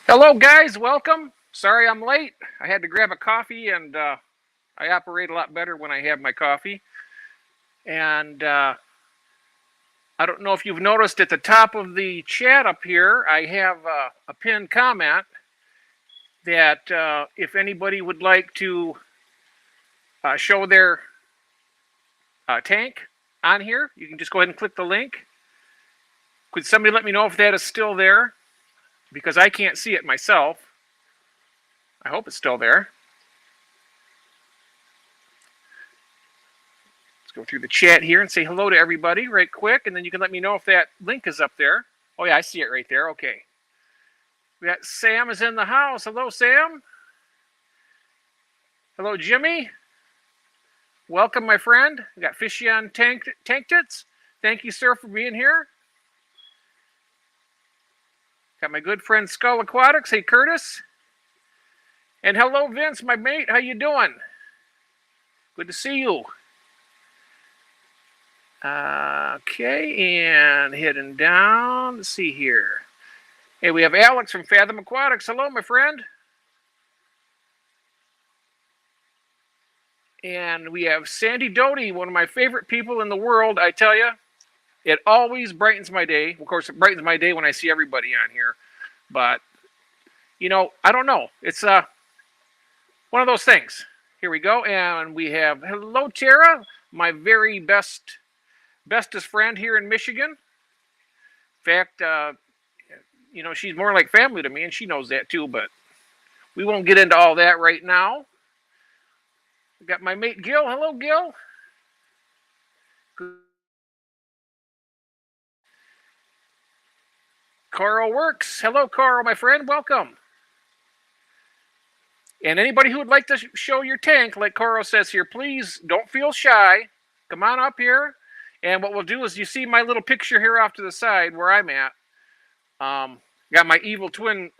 Hello, guys. Welcome. Sorry I'm late. I had to grab a coffee, and I operate a lot better when I have my coffee. And I don't know if you've noticed at the top of the chat up here, I have a pinned comment that if anybody would like to show their tank on here, you can just go ahead and click the link. Could somebody let me know if that is still there? Because I can't see it myself. I hope it's still there. Go through the chat here and say hello to everybody right quick, and then you can let me know if that link is up there. Oh yeah, I see it right there. Okay. We got Sam is in the house. Hello, Sam. Hello, Jimmy. Welcome, my friend. We got Fishy on Tank Tits. Thank you, sir, for being here. Got my good friend Skull Aquatics. Hey, Curtis. And hello, Vince, my mate. How you doing? Good to see you. Okay, and heading down. Let's see here. Hey, we have Alex from Fathom Aquatics. Hello, my friend. And we have Sandy Doty, one of my favorite people in the world. I tell you, it always brightens my day. Of course, it brightens my day when I see everybody on here. But, you know, I don't know. It's one of those things. Here we go. And we have, hello, Tara, my very bestest friend here in Michigan. In fact, you know, she's more like family to me, and she knows that too. But we won't get into all that right now. We got my mate Gil. Hello, Gil. Carl Works. Hello, Carl, my friend. Welcome. And anybody who would like to show your tank, like Carl says here, please don't feel shy. Come on up here. And what we'll do is, you see my little picture here off to the side where I'm at. Got my evil twin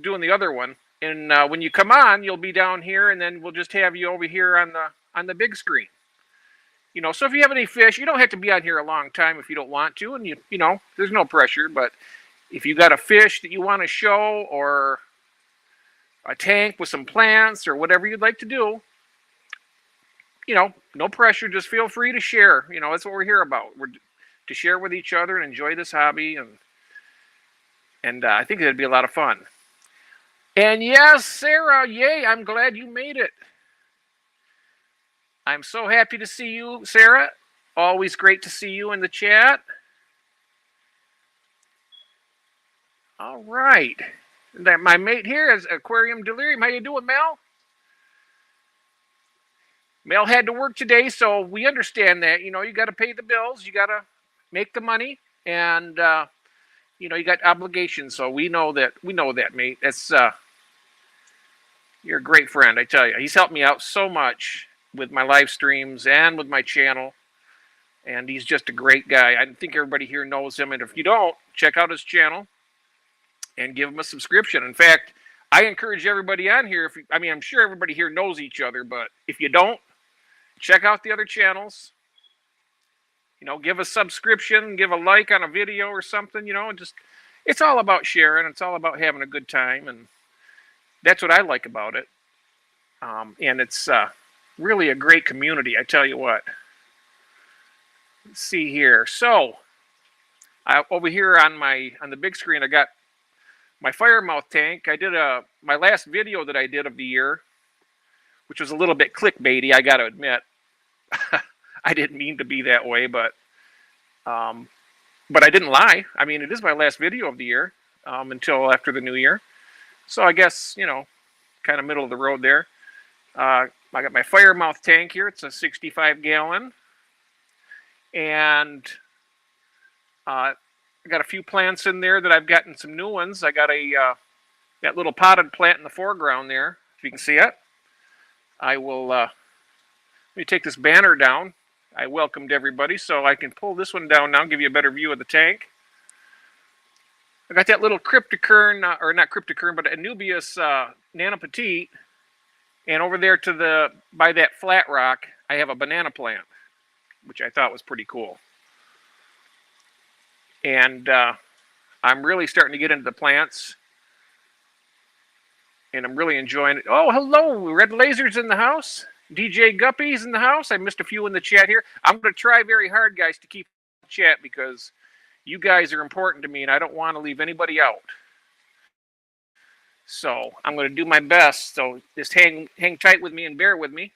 doing the other one. And when you come on, you'll be down here, and then we'll just have you over here on the big screen. You know, so if you have any fish, you don't have to be on here a long time if you don't want to, and you know, there's no pressure. But if you got a fish that you want to show, or a tank with some plants, or whatever you'd like to do, you know, no pressure. Just feel free to share. You know, that's what we're here about. We're to share with each other and enjoy this hobby, and I think it'd be a lot of fun. And yes, Sarah, yay! I'm glad you made it. I'm so happy to see you, Sarah. Always great to see you in the chat. All right. My mate here is Aquarium Delirium. How you doing, Mel? Mel had to work today, so we understand that. You know, you got to pay the bills, you got to make the money, and you know, you got obligations. So we know that. We know that, mate. That's you're a great friend, I tell you. He's helped me out so much with my live streams and with my channel, and he's just a great guy. I think everybody here knows him, and if you don't, check out his channel and give him a subscription. In fact, I encourage everybody on here. I mean, I'm sure everybody here knows each other, but if you don't, check out the other channels. You know, give a subscription, give a like on a video or something. You know, just it's all about sharing. It's all about having a good time, and that's what I like about it. And it's really a great community, I tell you what. Let's see here. So, over here on the big screen, I got my firemouth tank. I did my last video that I did of the year, which was a little bit clickbaity, I got to admit. I didn't mean to be that way, but I didn't lie. I mean, it is my last video of the year until after the new year. So I guess, you know, kind of middle of the road there. I got my firemouth tank here. It's a 65-gallon. And I got a few plants in there that I've gotten some new ones. I got that little potted plant in the foreground there, if you can see it. I will, let me take this banner down. I welcomed everybody, so I can pull this one down now and give you a better view of the tank. I got that little crypticern, or not crypticern, but Anubias nanopetite. And over there by that flat rock, I have a banana plant, which I thought was pretty cool. And I'm really starting to get into the plants. and I'm really enjoying it. Oh, hello, Red Laser's in the house. DJ Guppy's in the house. I missed a few in the chat here. I'm going to try very hard, guys, to keep the chat because you guys are important to me, and I don't want to leave anybody out. So I'm going to do my best. So just hang tight with me and bear with me.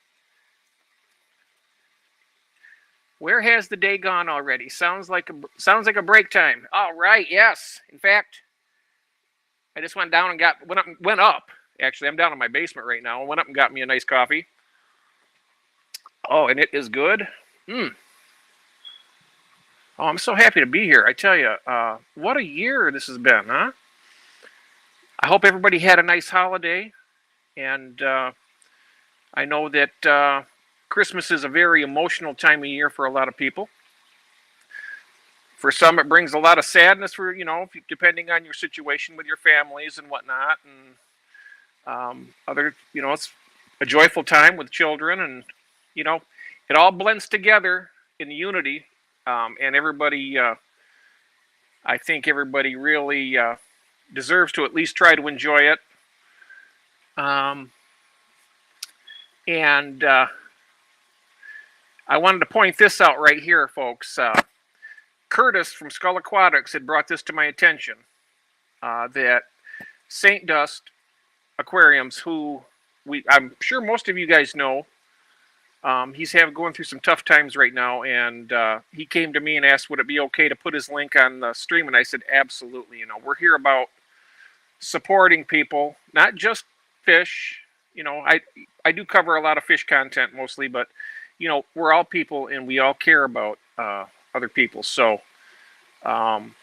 Where has the day gone already? Sounds like a break time. All right, yes. In fact, I just went down and went up. Actually, I'm down in my basement right now. I went up and got me a nice coffee. Oh, and it is good. Oh, I'm so happy to be here. I tell you, what a year this has been, huh? I hope everybody had a nice holiday, and I know that Christmas is a very emotional time of year for a lot of people. For some, it brings a lot of sadness for, depending on your situation with your families and whatnot. And it's a joyful time with children. And, it all blends together in unity. And everybody, I think everybody really deserves to at least try to enjoy it. And I wanted to point this out right here, folks. Curtis from Skull Aquatics had brought this to my attention, that St. Dust Aquariums, who I'm sure most of you guys know, he's going through some tough times right now, and he came to me and asked, would it be okay to put his link on the stream? And I said, absolutely. We're here about supporting people, not just fish. I do cover a lot of fish content mostly, but we're all people and we all care about other people. So from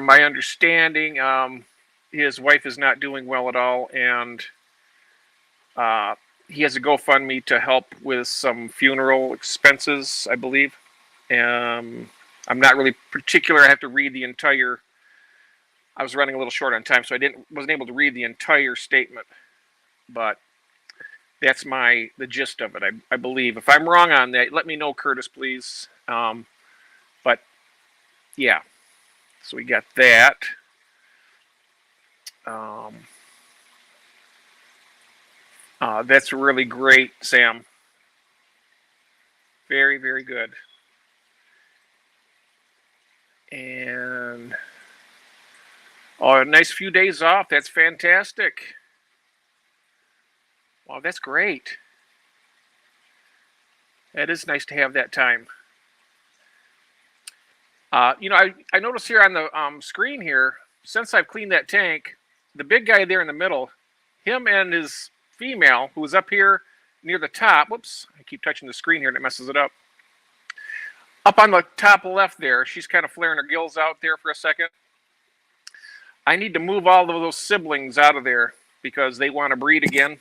my understanding, his wife is not doing well at all, and he has a GoFundMe to help with some funeral expenses, I believe. I'm not really particular. I have to read the entire. I was running a little short on time, so wasn't able to read the entire statement. But that's the gist of it, I believe. If I'm wrong on that, let me know, Curtis, please. But yeah, so we got that. That's really great, Sam. Very, very good. And a nice few days off. That's fantastic. Wow, that's great. That is nice to have that time. I notice here on the screen here, since I've cleaned that tank, the big guy there in the middle, him and his female, who was up here near the top, whoops, I keep touching the screen here and it messes it up. Up on the top left there, she's kind of flaring her gills out there for a second. I need to move all of those siblings out of there because they want to breed again.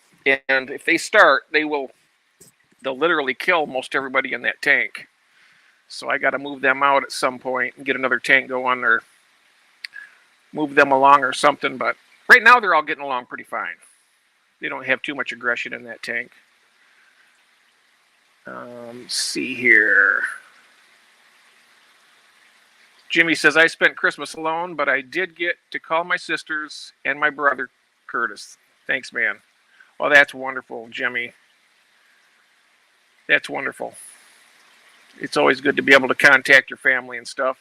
And if they start, they'll literally kill most everybody in that tank. So I got to move them out at some point and get another tank going or move them along or something. But right now they're all getting along pretty fine. They don't have too much aggression in that tank. Let's see here. Jimmy says, I spent Christmas alone, but I did get to call my sisters and my brother, Curtis. Thanks, man. Well, that's wonderful, Jimmy. That's wonderful. It's always good to be able to contact your family and stuff.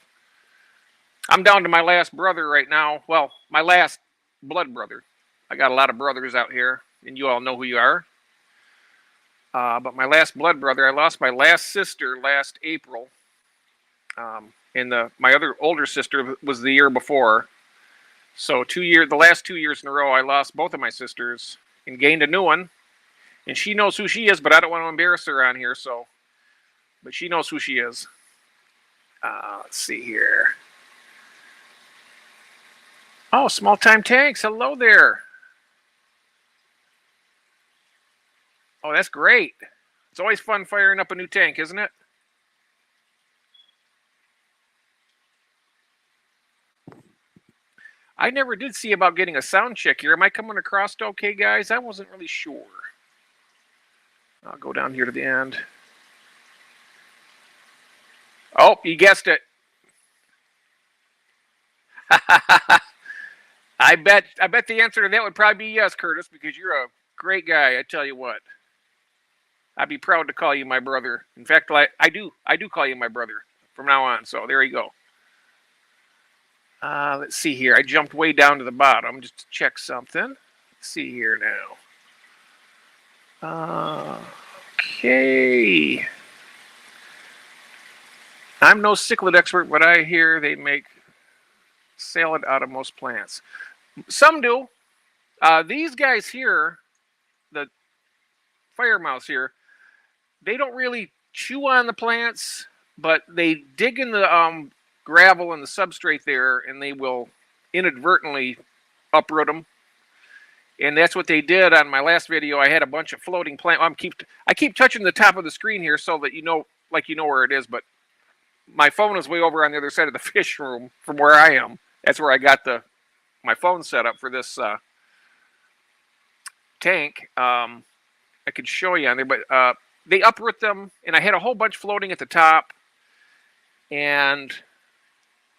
I'm down to my last brother right now. Well, my last blood brother. I got a lot of brothers out here, and you all know who you are. But my last blood brother, I lost my last sister last April. And my other older sister was the year before. So the last 2 years in a row, I lost both of my sisters and gained a new one. And she knows who she is, but I don't want to embarrass her on here. But she knows who she is. Let's see here. Oh, Small Time Tanks. Hello there. Oh, that's great. It's always fun firing up a new tank, isn't it? I never did see about getting a sound check here. Am I coming across okay, guys? I wasn't really sure. I'll go down here to the end. Oh, you guessed it. I bet the answer to that would probably be yes, Curtis, because you're a great guy. I tell you what, I'd be proud to call you my brother. In fact, I do call you my brother from now on. So there you go. Let's see here. I jumped way down to the bottom just to check something. Let's see here now. Okay. I'm no cichlid expert, but I hear they make salad out of most plants. Some do. These guys here, the fire mouse here, they don't really chew on the plants, but they dig in the gravel and the substrate there, and they will inadvertently uproot them. And that's what they did on my last video. I had a bunch of floating plant. I keep touching the top of the screen here so that you know where it is, but my phone is way over on the other side of the fish room from where I am. That's where I got my phone set up for this tank. I could show you on there, but they uproot them, and I had a whole bunch floating at the top. And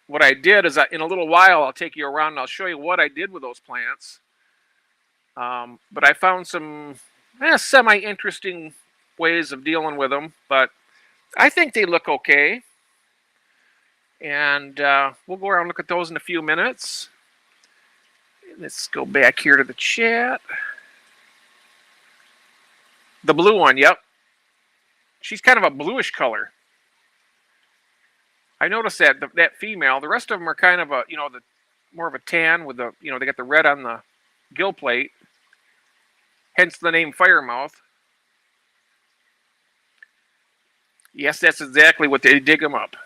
what I did is, in a little while, I'll take you around and I'll show you what I did with those plants. But I found some semi-interesting ways of dealing with them, but I think they look okay. And we'll go around and look at those in a few minutes. Let's go back here to the chat. The blue one, yep. She's kind of a bluish color. I noticed that female. The rest of them are kind of more of a tan with they got the red on the gill plate. Hence the name Firemouth. Yes, that's exactly what they dig them up.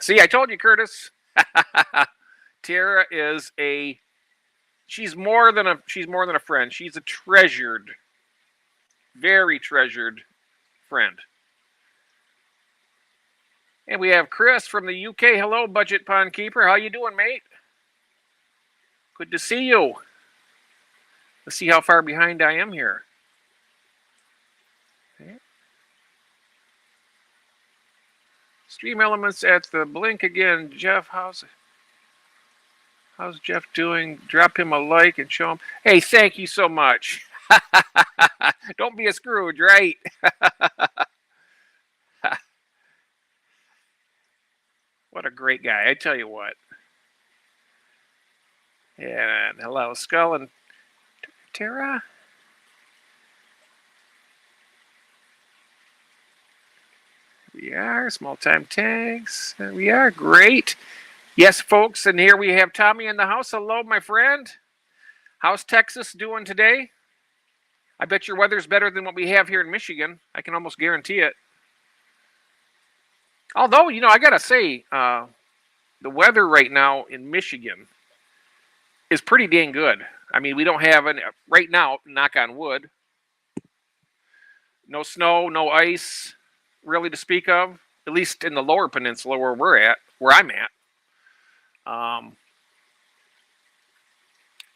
See, I told you, Curtis. Tara is she's more than a friend. She's a treasured, very treasured friend. And we have Chris from the UK. Hello, Budget Pond Keeper. How you doing, mate? Good to see you. Let's see how far behind I am here. Okay. Stream Elements at the blink again. Jeff, how's Jeff doing? Drop him a like and show him. Hey, thank you so much. Don't be a Scrooge, right? What a great guy, I tell you what. And hello, Skull and Tara. We are small time tags. There we are. Great. Yes, folks, and here we have Tommy in the house. Hello, my friend. How's Texas doing today? I bet your weather's better than what we have here in Michigan. I can almost guarantee it. Although, I got to say, the weather right now in Michigan is pretty dang good. I mean, we don't have any, right now, knock on wood, no snow, no ice, really to speak of, at least in the lower peninsula where I'm at.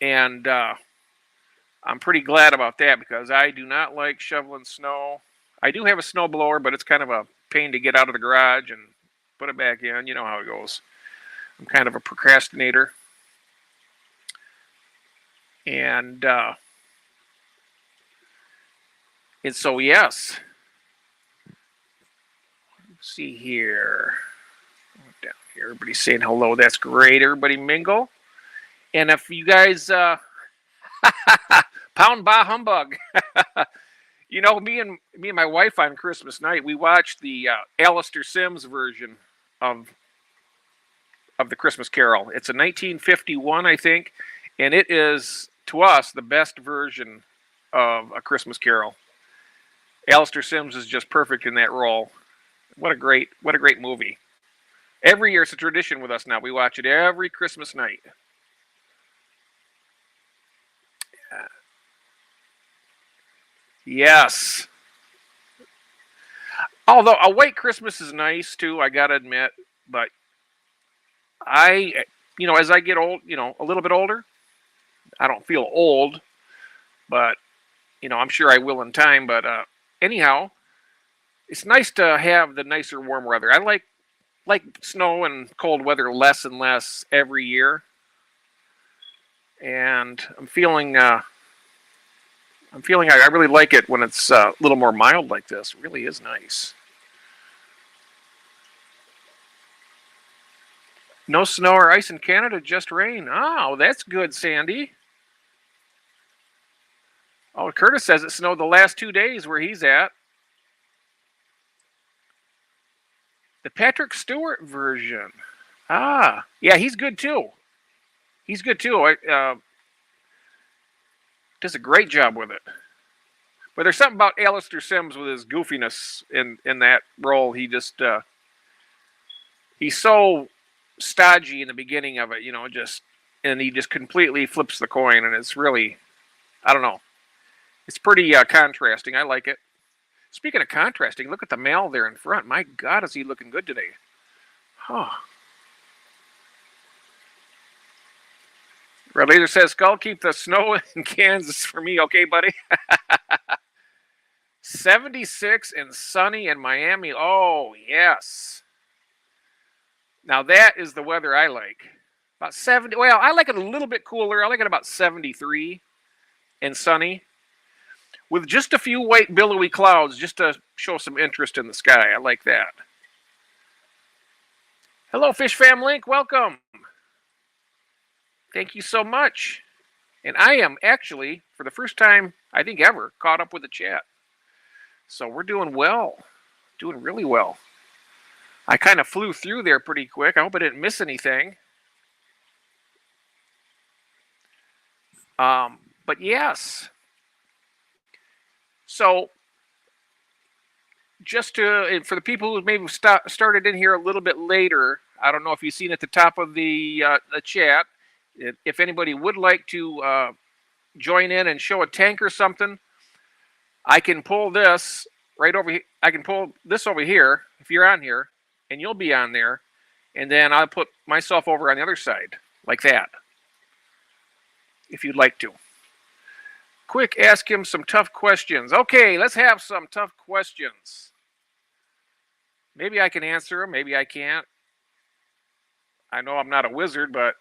And I'm pretty glad about that because I do not like shoveling snow. I do have a snow blower, but it's kind of a pain to get out of the garage and put it back in. You know how it goes. I'm kind of a procrastinator. And so, yes. Let's see here. Down here, everybody's saying hello. That's great. Everybody mingle. And if you guys, pound bah humbug. Me and my wife on Christmas night, we watched the Alistair Sims version of the Christmas Carol. It's a 1951, I think, and it is, to us, the best version of A Christmas Carol. Alistair Sims is just perfect in that role. What a great movie. Every year it's a tradition with us now. We watch it every Christmas night. Yes. Although a white Christmas is nice too, I gotta admit. But as I get old, a little bit older, I don't feel old, but I'm sure I will in time. But anyhow, it's nice to have the nicer warm weather. I like like snow and cold weather less and less every year, and I'm feeling I really like it when it's a little more mild like this. It really is nice. No snow or ice in Canada, just rain. Oh, that's good, Sandy. Oh, Curtis says it snowed the last 2 days where he's at. The Patrick Stewart version. Ah, yeah, he's good too. He's good too. Does a great job with it. But there's something about Alistair Sims with his goofiness in that role. He's so stodgy in the beginning of it, and he just completely flips the coin, and it's really, I don't know, it's pretty contrasting. I like it. Speaking of contrasting, look at the male there in front. My God, is he looking good today? Huh. Red Laser says, Skull, keep the snow in Kansas for me, okay, buddy? 76 and sunny in Miami. Oh, yes. Now that is the weather I like. About 70. Well, I like it a little bit cooler. I like it about 73 and sunny, with just a few white billowy clouds just to show some interest in the sky. I like that. Hello, Fish Fam Link. Welcome. Thank you so much. And I am actually, for the first time, I think ever, caught up with the chat. So we're doing well. Doing really well. I kind of flew through there pretty quick. I hope I didn't miss anything. But yes. So just for the people who maybe started in here a little bit later, I don't know if you've seen at the top of the chat, if anybody would like to join in and show a tank or something, I can pull this right over here. I can pull this over here if you're on here, and you'll be on there, and then I'll put myself over on the other side like that, if you'd like to. Quick, ask him some tough questions. Okay, let's have some tough questions. Maybe I can answer them, maybe I can't. I know I'm not a wizard, but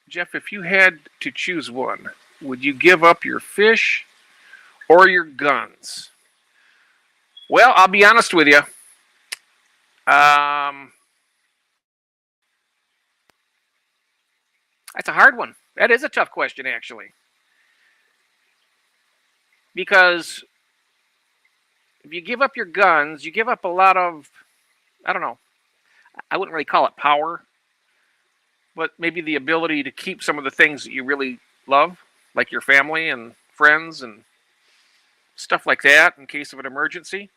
Jeff, if you had to choose one, would you give up your fish or your guns? Well, I'll be honest with you. That's a hard one. That is a tough question, actually. Because if you give up your guns, you give up a lot of, I don't know, I wouldn't really call it power, but maybe the ability to keep some of the things that you really love, like your family and friends and stuff like that in case of an emergency.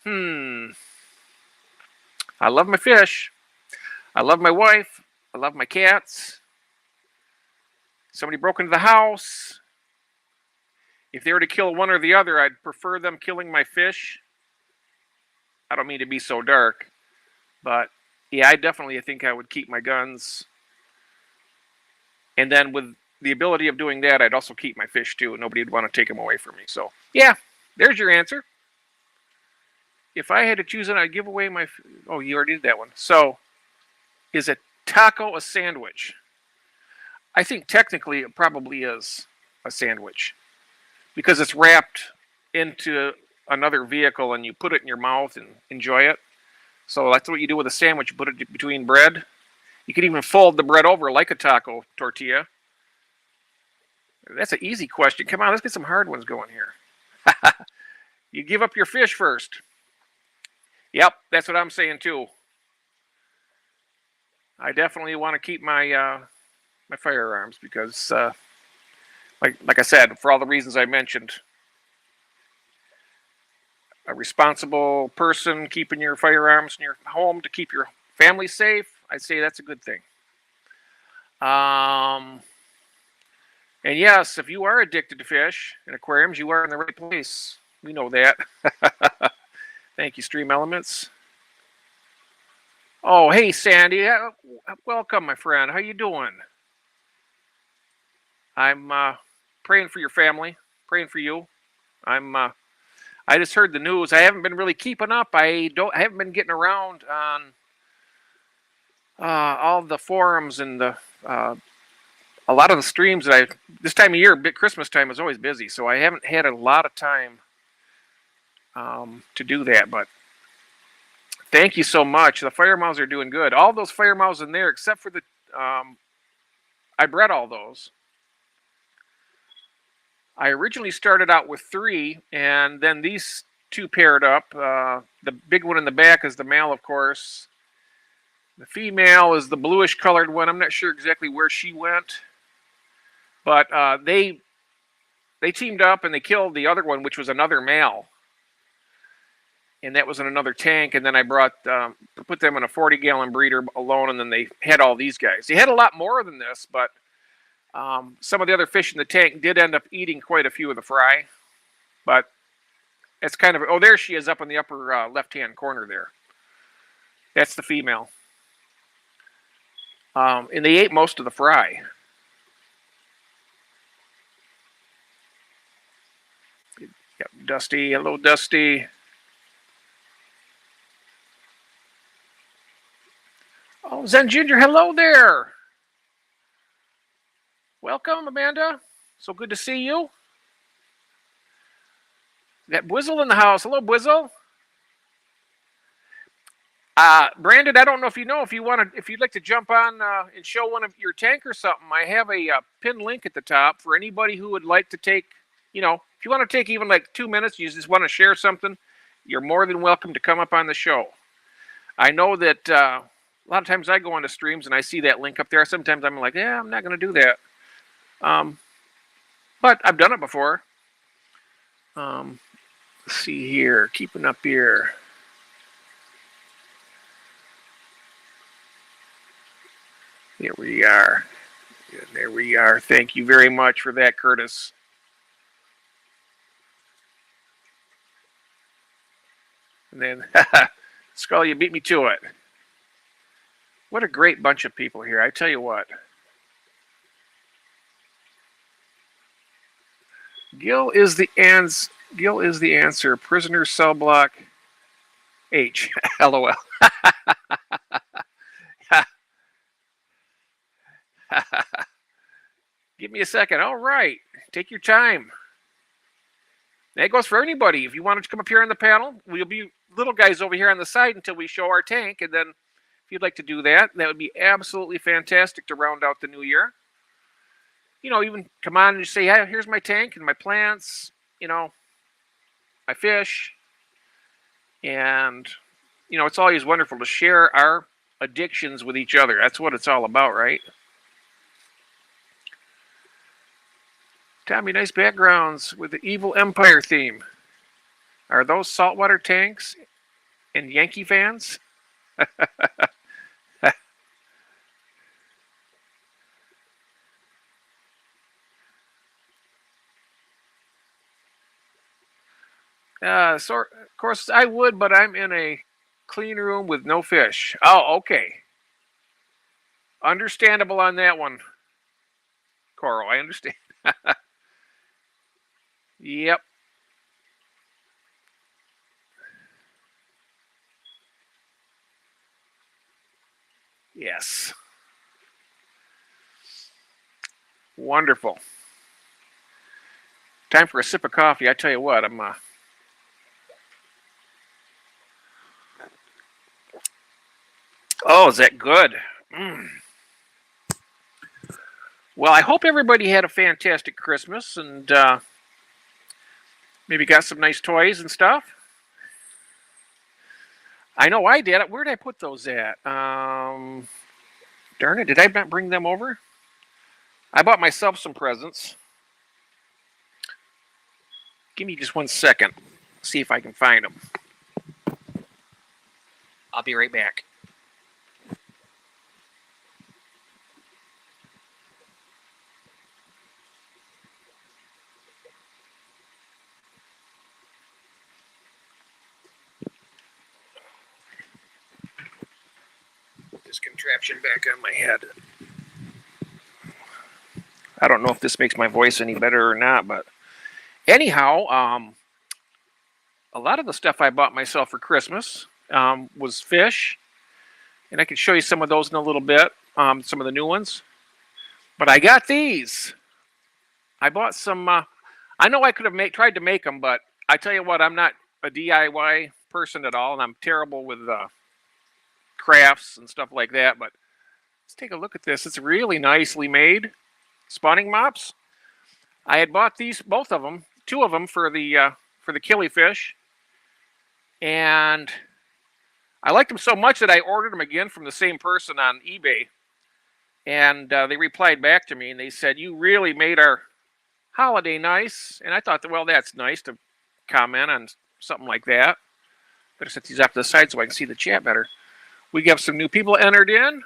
I love my fish. I love my wife. I love my cats. Somebody broke into the house. If they were to kill one or the other, I'd prefer them killing my fish. I don't mean to be so dark, but yeah, I definitely think I would keep my guns. And then with the ability of doing that, I'd also keep my fish too. Nobody would want to take them away from me. So yeah, there's your answer. If I had to choose it, I'd give away my... Oh, you already did that one. So is a taco a sandwich? I think technically it probably is a sandwich because it's wrapped into another vehicle and you put it in your mouth and enjoy it. So that's what you do with a sandwich. You put it between bread. You can even fold the bread over like a taco tortilla. That's an easy question. Come on, let's get some hard ones going here. You give up your fish first. Yep, that's what I'm saying too. I definitely want to keep my my firearms because, like I said, for all the reasons I mentioned, a responsible person keeping your firearms in your home to keep your family safe, I'd say that's a good thing. And yes, if you are addicted to fish and aquariums, you are in the right place. We know that. Thank you, Stream Elements. Oh, hey, Sandy. Welcome, my friend. How you doing? I'm praying for your family, praying for you. I'm I just heard the news. I haven't been really keeping up. I haven't been getting around on all the forums and a lot of the streams that this time of year, Christmas time is always busy, so I haven't had a lot of time to do that. But thank you so much. The fire mouths are doing good. All those fire mouths in there, except for the I bred all those. I originally started out with 3, and then these 2 paired up. The big one in the back is the male, of course. The female is the bluish colored one. I'm not sure exactly where she went, but they teamed up and they killed the other one, which was another male, and that was in another tank. And then I put them in a 40-gallon breeder alone, and then they had all these guys. They had a lot more than this, but some of the other fish in the tank did end up eating quite a few of the fry. But it's kind of, oh, there she is up in the upper left-hand corner there. That's the female. And they ate most of the fry. Yep, Dusty. Hello, Dusty. Oh, Zen Ginger, hello there. Welcome, Amanda. So good to see you. We got Bwizzle in the house. Hello, Bwizzle. Brandon, I don't know if you'd like to jump on and show one of your tank or something. I have a pinned link at the top for anybody who would like to take, if you want to take even like 2 minutes, you just want to share something, you're more than welcome to come up on the show. I know that a lot of times I go onto streams and I see that link up there. Sometimes I'm like, yeah, I'm not going to do that. But I've done it before. Let's see here, keeping up here. There we are. There we are. Thank you very much for that, Curtis. And then, Skull, you beat me to it. What a great bunch of people here. I tell you what. Gil is the answer. Prisoner cell block H. LOL. Give me a second. All right. Take your time. That goes for anybody. If you want to come up here on the panel, we'll be little guys over here on the side until we show our tank. And then if you'd like to do that, that would be absolutely fantastic to round out the new year. Even come on and just say, hey, here's my tank and my plants, my fish. And, it's always wonderful to share our addictions with each other. That's what it's all about, right? Tommy, nice backgrounds with the Evil Empire theme. Are those saltwater tanks and Yankee fans? Of course, I would, but I'm in a clean room with no fish. Oh, okay. Understandable on that one, Coral. I understand. Yep. Yes. Wonderful. Time for a sip of coffee. I tell you what, I'm Oh, is that good? Well, I hope everybody had a fantastic Christmas and maybe got some nice toys and stuff. I know I did. Where did I put those at? Darn it, did I not bring them over? I bought myself some presents. Give me just 1 second. See if I can find them. I'll be right back. This contraption back on my head. I don't know if this makes my voice any better or not, but anyhow, a lot of the stuff I bought myself for Christmas was fish, and I can show you some of those in a little bit. Some of the new ones, but I got these. I bought some. I know I could have tried to make them, but I tell you what, I'm not a DIY person at all, and I'm terrible with crafts and stuff like that. But let's take a look at this. It's really nicely made spawning mops. I had bought these, both of them, two of them for the killifish, and I liked them so much that I ordered them again from the same person on eBay. And they replied back to me and they said, "You really made our holiday nice." And I thought, well, that's nice to comment on something like that. Better set these off to the side so I can see the chat better. We have some new people entered in.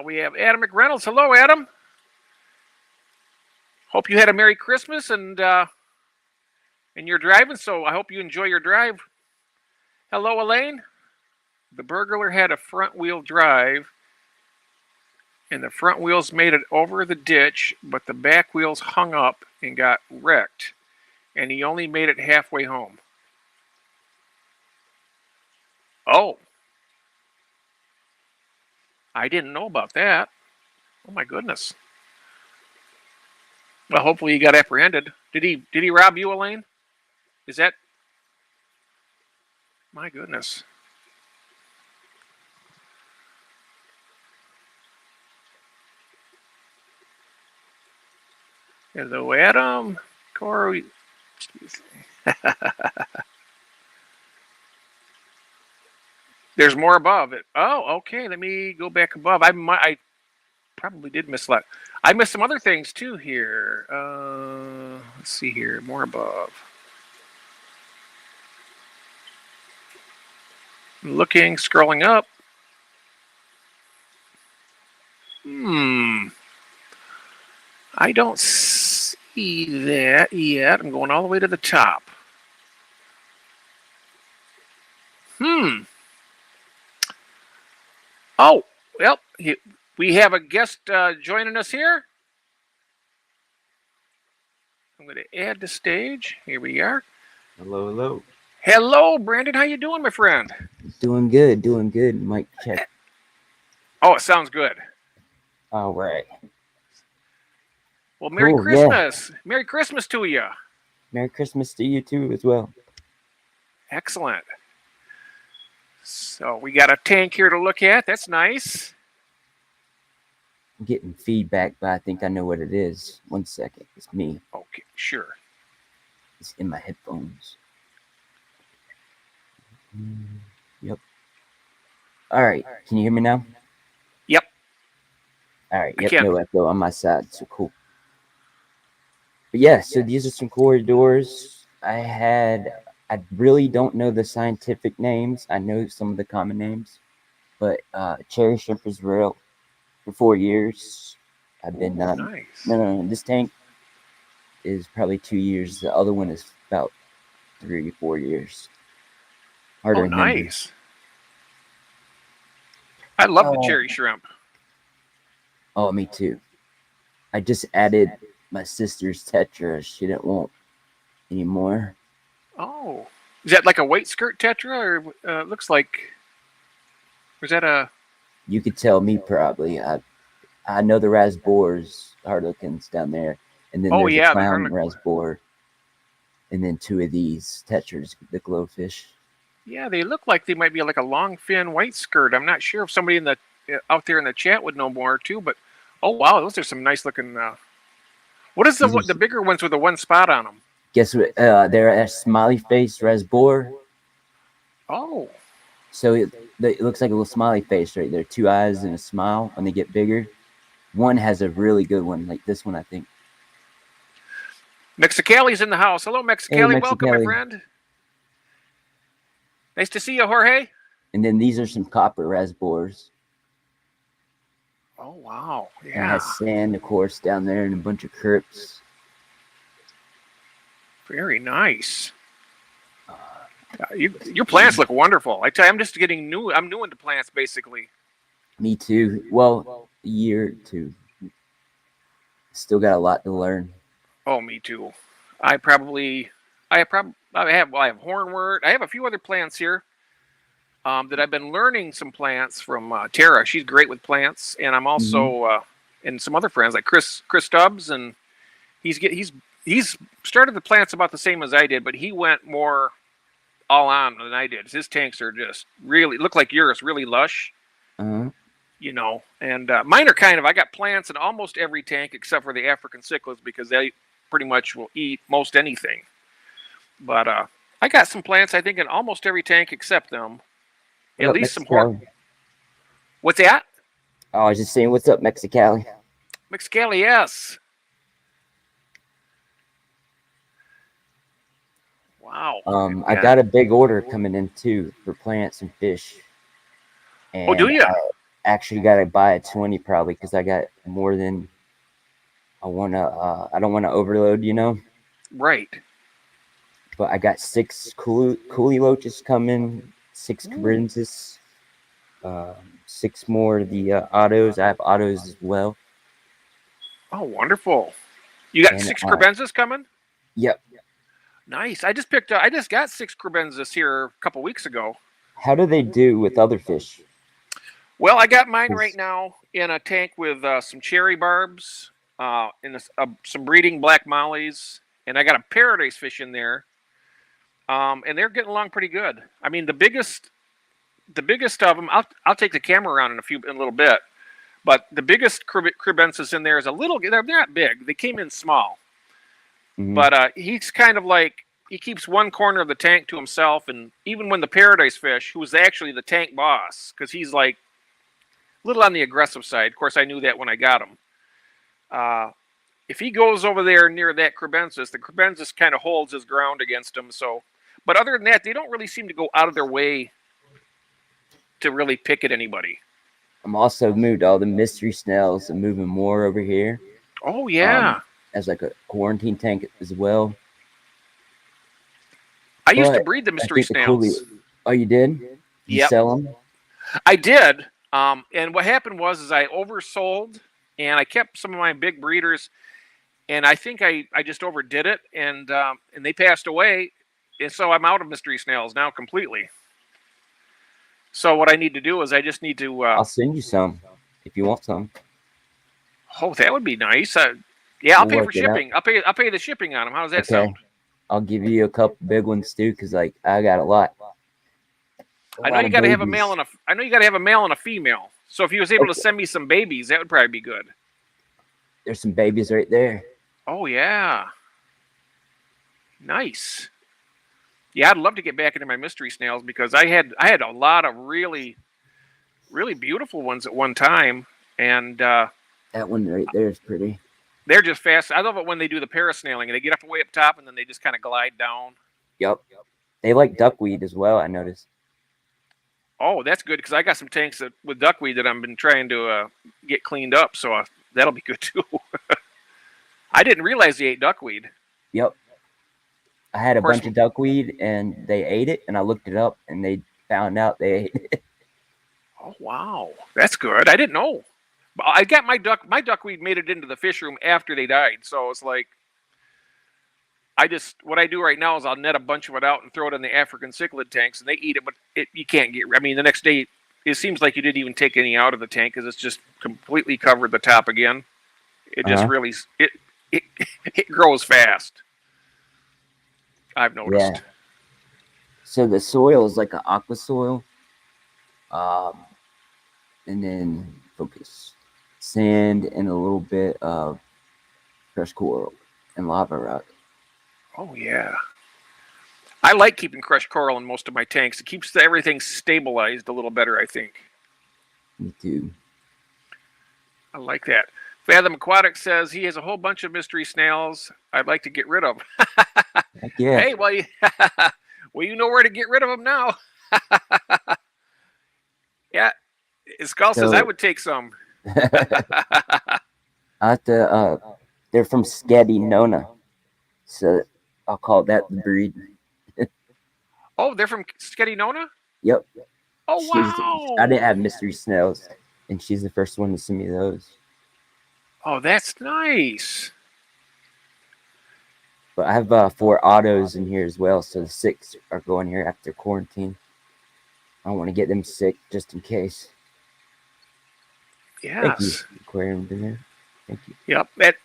We have Adam McReynolds. Hello, Adam. Hope you had a Merry Christmas and you're driving, so I hope you enjoy your drive. Hello, Elaine. The burglar had a front-wheel drive, and the front wheels made it over the ditch, but the back wheels hung up and got wrecked, and he only made it halfway home. Oh. I didn't know about that. Oh, my goodness. Well, hopefully he got apprehended. Did he rob you, Elaine? Is that... My goodness. Hello, Adam. Corey. There's more above it. Oh, okay. Let me go back above. I probably did miss that. I missed some other things too here. Let's see here. More above. I'm looking, scrolling up. I don't see that yet. I'm going all the way to the top. Oh, well, we have a guest joining us here. I'm going to add to stage. Here we are. Hello, hello. Hello, Brandon. How you doing, my friend? Doing good, doing good. Mic check. Oh, it sounds good. All right. Well, Merry Cool, Christmas. Yeah. Merry Christmas to you. Merry Christmas to you too as well. Excellent. So we got a tank here to look at. That's nice. I'm getting feedback, but I think I know what it is. 1 second. It's me. Okay, sure. It's in my headphones. Yep. All right. Can you hear me now? Yep. All right. Yep. No echo on my side. So cool. But yeah, so these are some corridors. I really don't know the scientific names. I know some of the common names. But cherry shrimp is real for 4 years. I've been nice. No. This tank is probably 2 years. The other one is about 3 or 4 years. Harder than nice. I love the cherry shrimp. Oh, me too. I just added my sister's tetra. She didn't want anymore. Oh, is that like a white skirt tetra, or looks like? Was that a? You could tell me probably. I know the rasbors, harlequins down there, and then there's a clown rasbor, and then 2 of these tetras, the glowfish. Yeah, they look like they might be like a long fin white skirt. I'm not sure if somebody out there in the chat would know more too, but oh wow, those are some nice looking. What is the bigger ones with the one spot on them? Guess what? They're a smiley face rasbor. Oh. So it looks like a little smiley face right there. 2 eyes and a smile when they get bigger. One has a really good one, like this one, I think. Mexicali's in the house. Hello, Mexicali. Hey, welcome, my friend. Nice to see you, Jorge. And then these are some copper rasbors. Oh, wow. Yeah. And it has sand, of course, down there and a bunch of crypts. Very nice. Your plants look wonderful. I tell you, I'm just getting new. I'm new into plants, basically. Me too. Well, a year or 2. Still got a lot to learn. Oh, me too. I have hornwort. I have a few other plants here that I've been learning some plants from Tara. She's great with plants, and I'm also and some other friends like Chris Stubbs, and he's started the plants about the same as I did, but he went more all on than I did. His tanks are just really look like yours, really lush. You know, and mine are kind of. I got plants in almost every tank except for the African cichlids because they pretty much will eat most anything. But I got some plants, I think, in almost every tank except them. What At up, least some Mexicali? What's that? Oh, I was just saying, what's up, Mexicali? Mexicali, yes. Wow. I got a big order coming in too for plants and fish. And oh, do you? I actually got to buy a 20 probably because I got more than I want to. I don't want to overload, you know. Right. But I got 6 coolie loaches coming, 6 cabrinzas, 6 more of the autos. I have autos as well. Oh, wonderful! You got 6 cribenzas coming? Yep. Nice. I just got 6 cribenzas here a couple weeks ago. How do they do with other fish? Well, I got mine right now in a tank with some cherry barbs, some breeding black mollies, and I got a paradise fish in there. And they're getting along pretty good. I mean, the biggest of them. I'll take the camera around in a little bit. But the biggest cribenzas in there is a little. They're not big. They came in small. But he's kind of like he keeps one corner of the tank to himself, and even when the paradise fish, who's actually the tank boss, because he's like a little on the aggressive side. Of course, I knew that when I got him. If he goes over there near that cribenzas, the cribenzas kind of holds his ground against him. So, but other than that, they don't really seem to go out of their way to really pick at anybody. I'm also moved all the mystery snails and moving more over here. Oh yeah. As like a quarantine tank as well. I used to breed the mystery snails. Oh, you did? You sell them? I did. And what happened was I oversold, and I kept some of my big breeders, and I think I just overdid it, and they passed away, and so I'm out of mystery snails now completely. So what I need to do is I just need to. I'll send you some if you want some. Oh, that would be nice. Yeah, I'll pay for shipping. I'll pay the shipping on them. How does that sound? I'll give you a couple big ones too, because like I got a lot. I know you got to have a male and a female. So if he was able to send me some babies, that would probably be good. There's some babies right there. Oh yeah, nice. Yeah, I'd love to get back into my mystery snails because I had a lot of really, really beautiful ones at one time, and that one right there is pretty. They're just fast. I love it when they do the parasnailing and they get up way up top and then they just kind of glide down. Yep. They like duckweed as well, I noticed. Oh, that's good because I got some tanks with duckweed that I've been trying to get cleaned up, so that'll be good too. I didn't realize they ate duckweed. Yep. I had a bunch of duckweed and they ate it, and I looked it up and they found out they ate it. Oh wow, that's good. I didn't know. I got my duckweed made it into the fish room after they died, so it's like what I do right now is I'll net a bunch of it out and throw it in the African cichlid tanks, and they eat it, but you can't get. I mean, the next day it seems like you didn't even take any out of the tank because it's just completely covered the top again. It just really it grows fast. I've noticed. Yeah. So the soil is like an aqua soil, and then focus sand and a little bit of crushed coral and lava rock. Oh yeah, I like keeping crushed coral in most of my tanks. It keeps everything stabilized a little better, I think. Me too. I like that. Fathom Aquatic says he has a whole bunch of mystery snails I'd like to get rid of. Yeah. Hey, well, you know where to get rid of them now. Yeah, Skull says I would take some. They're from Sketty Nona, so I'll call that the breed. Oh, they're from Sketty Nona? Yep. Oh, wow. I didn't have mystery snails, and she's the first one to send me those. Oh, that's nice. But I have 4 autos in here as well, so the 6 are going here after quarantine. I don't want to get them sick just in case. Thank you, Yes. aquarium dinner. Thank you. Yep. That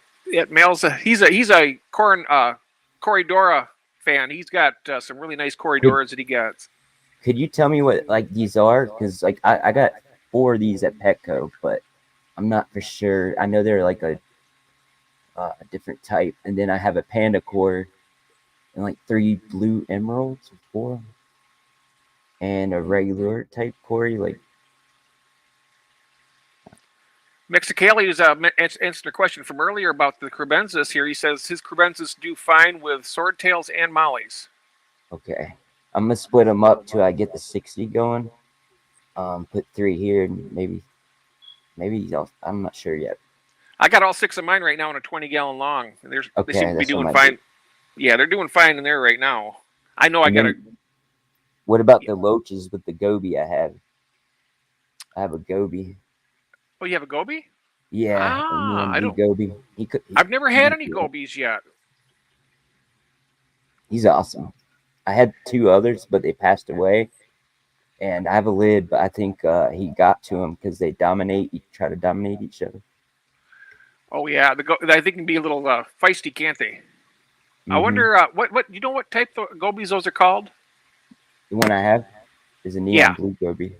Mel's he's a Corridora fan. He's got some really nice Corridoras that he gets. Could you tell me what like these are? Because like I got 4 of these at Petco, but I'm not for sure. I know they're like a different type, and then I have a panda core and like 3 blue emeralds or 4, and a regular type core. Like Mexicali is answering a question from earlier about the Cribenzas here. He says his Cribenzas do fine with swordtails and mollies. okay, I'm gonna split them up till I get the 60 going. Put 3 here and maybe I'm not sure yet. I got all 6 of mine right now in a 20-gallon long. They seem to be doing fine. Do. Yeah, they're doing fine in there right now. I know. I got to. What about the loaches with the goby I have? I have a goby. Oh, you have a goby? Yeah, I don't. goby. I've never had any gobies yet. He's awesome. I had 2 others, but they passed away. And I have a lid, but I think he got to him because they try to dominate each other. Oh yeah, I think can be a little feisty, can't they? Mm-hmm. I wonder what you know what type of gobies those are called? The one I have is a neon blue goby.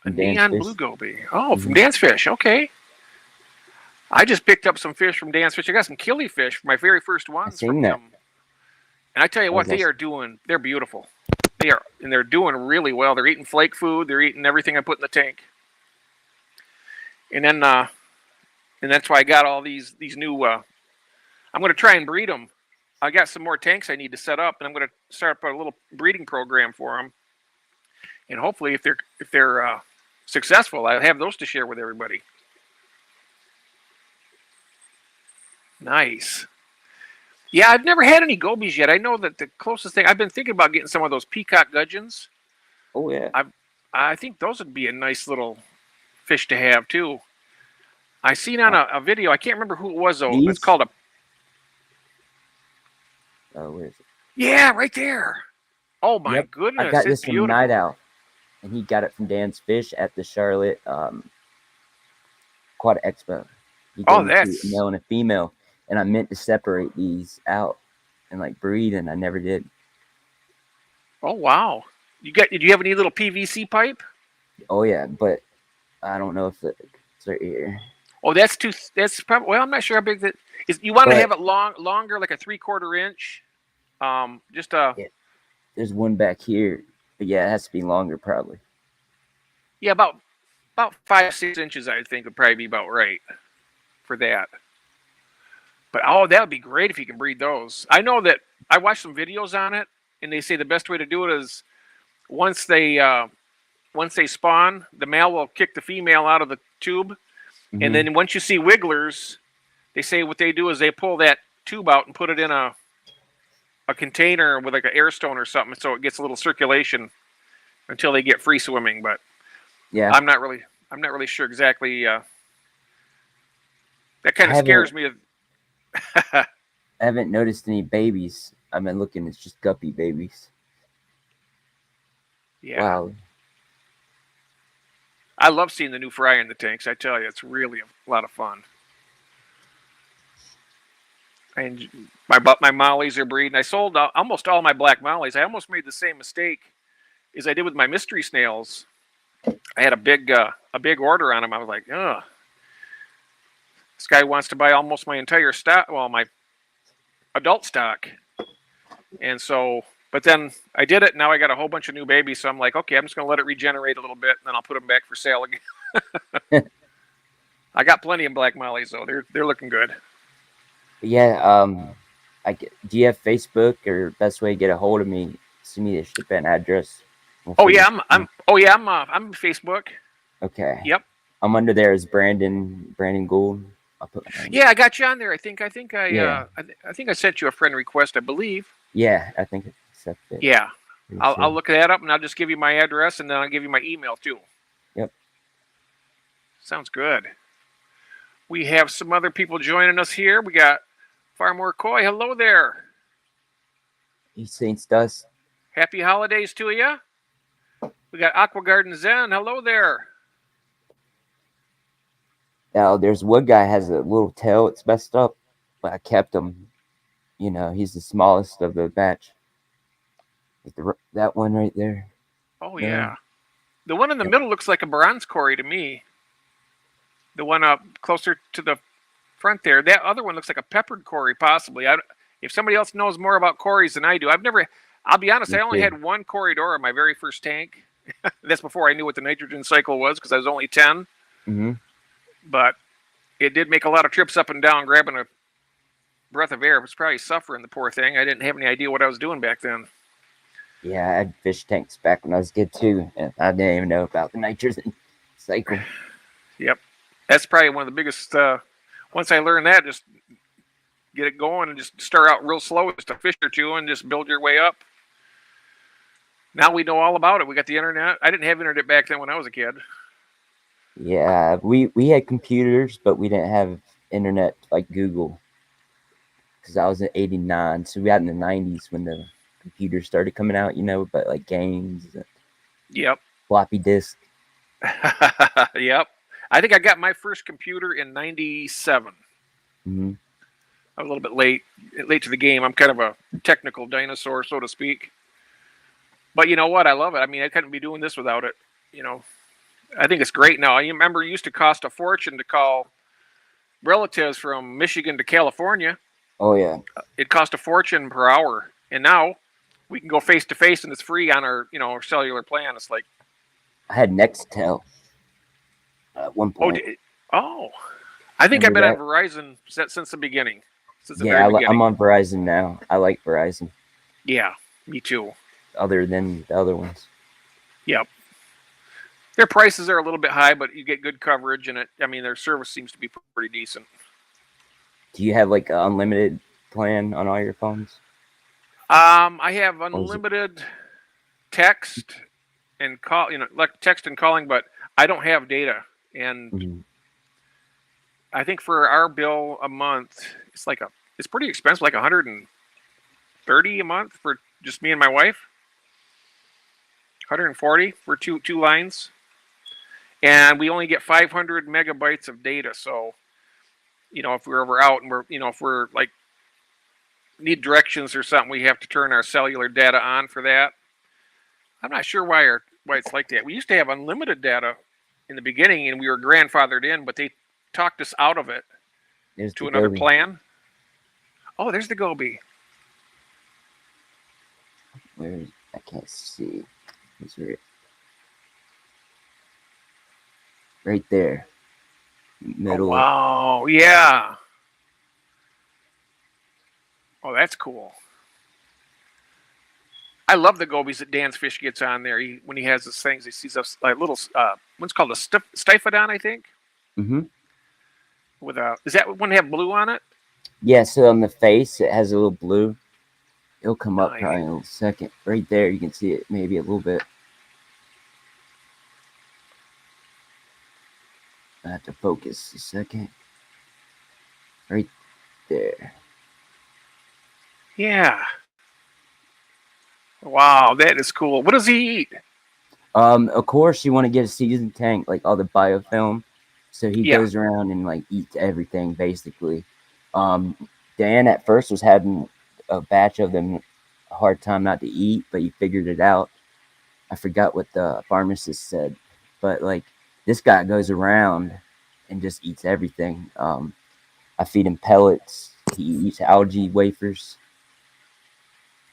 A neon blue goby. Oh, from Dance Fish. Okay. I just picked up some fish from Dance Fish. I got some killifish for my very first ones from them. And I tell you what, they're beautiful. They're doing really well. They're eating flake food. They're eating everything I put in the tank. And then, and that's why I got all these new. I'm going to try and breed them. I got some more tanks I need to set up, and I'm going to start up a little breeding program for them. And hopefully, if they're successful, I'll have those to share with everybody. Nice. Yeah, I've never had any gobies yet. I know that the closest thing I've been thinking about getting some of those peacock gudgeons. Oh yeah. I think those would be a nice little fish to have too. I seen on a video. I can't remember who it was though. It's called a. Oh, where is it? Yeah, right there. Oh my goodness! I got this from Night Owl, and he got it from Dan's Fish at the Charlotte Quad Expo. That's a male and a female. And I meant to separate these out and like breed, and I never did. Oh wow! Did you have any little PVC pipe? Oh yeah, but I don't know if it's right here. Oh, that's probably. Well, I'm not sure how big that is. You want to have it longer, like a 3/4 inch. Yeah, there's one back here, but yeah, it has to be longer probably. Yeah, about 5-6 inches, I think would probably be about right for that. But that would be great if you can breed those. I know that I watched some videos on it, and they say the best way to do it is once they spawn, the male will kick the female out of the tube, and then once you see wigglers, they say what they do is they pull that tube out and put it in a container with like an air stone or something, so it gets a little circulation until they get free swimming. But yeah, I'm not really sure exactly. That kind of scares me. I haven't noticed any babies. I've been looking, it's just guppy babies. Yeah. Wow. I love seeing the new fry in the tanks. I tell you, it's really a lot of fun. And my mollies are breeding. I sold almost all my black mollies. I almost made the same mistake as I did with my mystery snails. I had a big order on them. I was like, ugh. This guy wants to buy almost my entire stock, well, my adult stock. And so, but then I did it. Now I got a whole bunch of new babies. So I'm like, okay, I'm just going to let it regenerate a little bit, and then I'll put them back for sale again. I got plenty of black mollies, though. They're looking good. Yeah. Do you have Facebook, or best way to get a hold of me? Send me the shipping address. I'm Facebook. Okay. Yep. I'm under there as Brandon Gould. I got you on there. I think I sent you a friend request, I believe. Yeah, I think it's accepted. Yeah. I'll look that up, and I'll just give you my address, and then I'll give you my email too. Yep. Sounds good. We have some other people joining us here. We got Farmore Coy. Hello there. Saints Dust. Happy holidays to you. We got Aqua Garden Zen. Hello there. Now, there's one guy has a little tail. It's messed up, but I kept him. You know, he's the smallest of the batch. That one right there. Oh, yeah. The one in the middle looks like a bronze cory to me. The one up closer to the front there. That other one looks like a peppered cory, possibly. If somebody else knows more about cories than I do, I'll be honest, I only had one corridor in my very first tank. That's before I knew what the nitrogen cycle was because I was only 10. Mm-hmm. But it did make a lot of trips up and down grabbing a breath of air. It was probably suffering, the poor thing. I didn't have any idea what I was doing back then. Yeah, I had fish tanks back when I was a kid too, and I didn't even know about the nitrogen cycle. Yep. That's probably one of the biggest, once I learned that, just get it going and just start out real slow, just a fish or two and just build your way up. Now we know all about it. We got the internet. I didn't have internet back then when I was a kid. Yeah, we had computers, but we didn't have internet like Google. Because I was in '89, so we had in the '90s when the computers started coming out, you know, but like games. Yep. Floppy disk. Yep. I think I got my first computer in '97. Mm-hmm. I was a little bit late to the game. I'm kind of a technical dinosaur, so to speak. But you know what? I love it. I mean, I couldn't be doing this without it. You know, I think it's great now. I remember it used to cost a fortune to call relatives from Michigan to California. Oh, yeah. It cost a fortune per hour. And now we can go face to face and it's free on our, our cellular plan. It's like, I had Nextel at one point. I think I've been on Verizon since the beginning. Since the very beginning. I'm on Verizon now. I like Verizon. Yeah, me too. Other than the other ones. Yep. Their prices are a little bit high, but you get good coverage, and their service seems to be pretty decent. Do you have like an unlimited plan on all your phones? I have unlimited text and call, like text and calling, but I don't have data. And I think for our bill a month, it's pretty expensive, like $130 a month for just me and my wife. $140 for two lines. And we only get 500 megabytes of data. So, if we're ever out and if we're like need directions or something, we have to turn our cellular data on for that. I'm not sure why it's like that. We used to have unlimited data in the beginning and we were grandfathered in, but they talked us out of it to another plan. Oh, there's the goby. I can't see. It's right there. Middle. Oh, wow. Yeah. Oh, that's cool. I love the gobies that Dan's Fish gets on there. When he has his things, he sees a little, one's called a Stiphodon, I think. Mm-hmm. Does that one have blue on it? Yeah, so on the face, it has a little blue. It'll come up probably in a second. Right there, you can see it maybe a little bit. I have to focus a second. Right there. Yeah. Wow, that is cool. What does he eat? Of course, you want to get a seasoned tank, like all the biofilm. So he goes around and like eats everything basically. Dan at first was having a batch of them a hard time not to eat, but he figured it out. I forgot what the pharmacist said, but like this guy goes around and just eats everything. I feed him pellets. He eats algae wafers,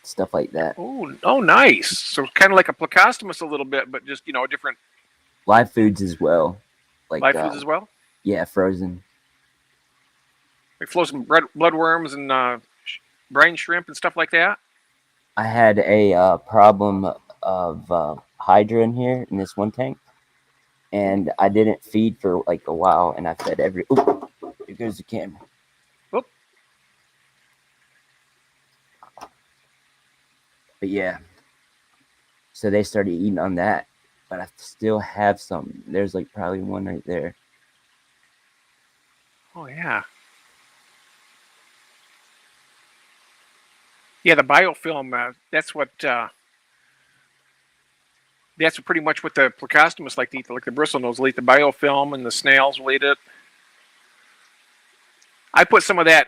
stuff like that. Oh, nice. So kind of like a plecostomus a little bit, but just different. Live foods as well. Like live foods as well. Yeah, frozen. Like frozen bloodworms and brine shrimp and stuff like that. I had a problem of hydra in here in this one tank, and I didn't feed for like a while, and I fed every. Oop, here goes the camera. Oop. But yeah, so they started eating on that, but I still have some. There's like probably one right there. Oh yeah. Yeah, the biofilm. That's pretty much what the plecostomus like to eat. Like the bristlenose will eat the biofilm, and the snails will eat it. I put some of that.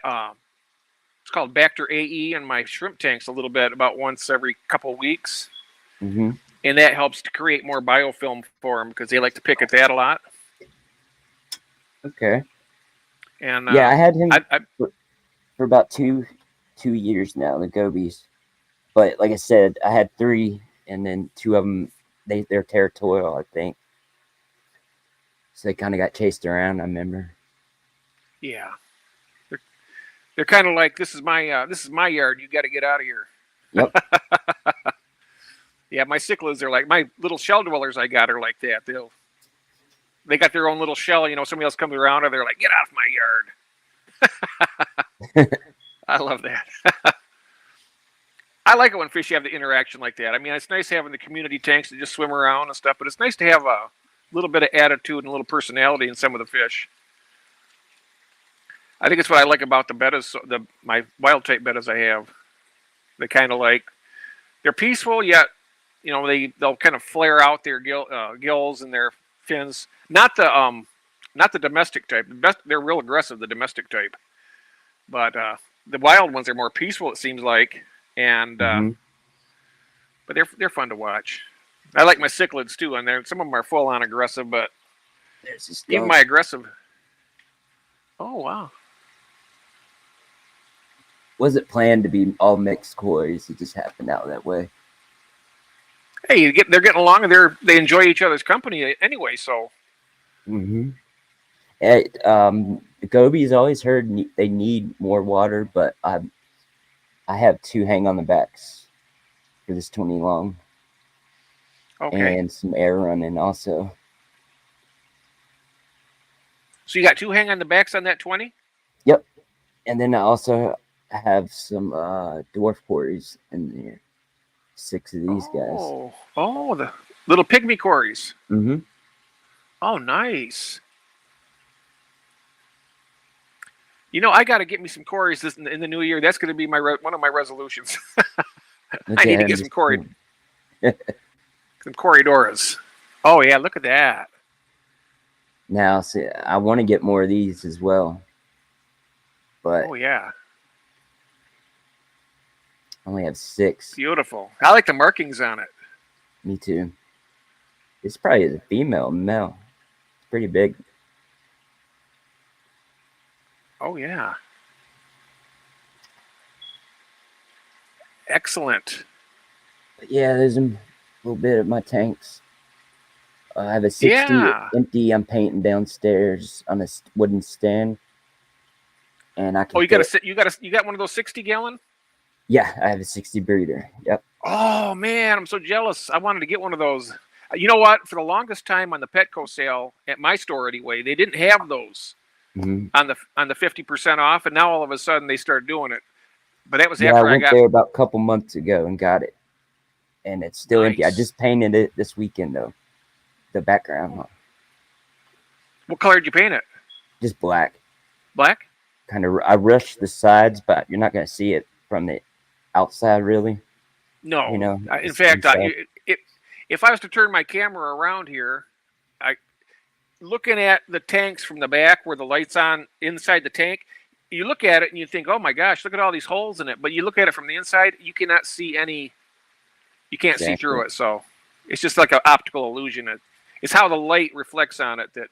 It's called Bacter AE in my shrimp tanks a little bit, about once every couple of weeks, Mm-hmm. and that helps to create more biofilm for them because they like to pick at that a lot. Okay. And yeah, I had him for about two years now, the gobies. But like I said, I had 3, and then 2 of them they're territorial, I think. So they kind of got chased around. I remember. Yeah, they're kind of like this is my yard. You got to get out of here. Yep. Yeah, my cichlids are like my little shell dwellers. I got are like that. They got their own little shell. Somebody else comes around and they're like, get off my yard. I love that. I like it when fish have the interaction like that. I mean, it's nice having the community tanks that just swim around and stuff, but it's nice to have a little bit of attitude and a little personality in some of the fish. I think it's what I like about the bettas, my wild type bettas I have. They kind of they're peaceful, yet they'll kind of flare out their gills and their fins. Not the domestic type. They're real aggressive, the domestic type, but the wild ones are more peaceful. It seems like, and but they're fun to watch. I like my cichlids too, and some of them are full on aggressive, but even my aggressive. Oh wow. Was it planned to be all mixed quarries? It just happened out that way. Hey, they're getting along, and they enjoy each other's company anyway. So. Mm-hmm. The gobies always heard they need more water, but I have 2 hang on the backs for this 20 long. Okay. And some air running also. So you got 2 hang on the backs on that 20? Yep. And then I also have some dwarf quarries in there. 6 of these guys. Oh, the little pygmy quarries. Mm-hmm. Oh, nice. I got to get me some quarries in the new year. That's going to be one of my resolutions. I need to get some quarry. Some corridoras. Oh yeah, look at that. Now, see, I want to get more of these as well, but oh yeah, I only have 6. Beautiful. I like the markings on it. Me too. This probably is a female male. It's pretty big. Oh yeah. Excellent. But yeah, there's a little bit of my tanks. I have a 60 empty. I'm painting downstairs on a wooden stand, and I can. Oh, you got one of those 60-gallon? Yeah, I have a 60 breeder. Yep. Oh man, I'm so jealous. I wanted to get one of those. You know what? For the longest time on the Petco sale at my store, anyway, they didn't have those on the 50% off, and now all of a sudden they started doing it. But that was after I went there about a couple months ago and got it, and it's still empty. I just painted it this weekend though. The background. What color did you paint it? Just black. Black? Kind of. I rushed the sides, but you're not going to see it from the outside, really. No. In fact, if I was to turn my camera around here, looking at the tanks from the back where the light's on inside the tank, you look at it and you think, oh my gosh, look at all these holes in it. But you look at it from the inside, you cannot see any. You can't see through it. So it's just like an optical illusion. It's how the light reflects on it that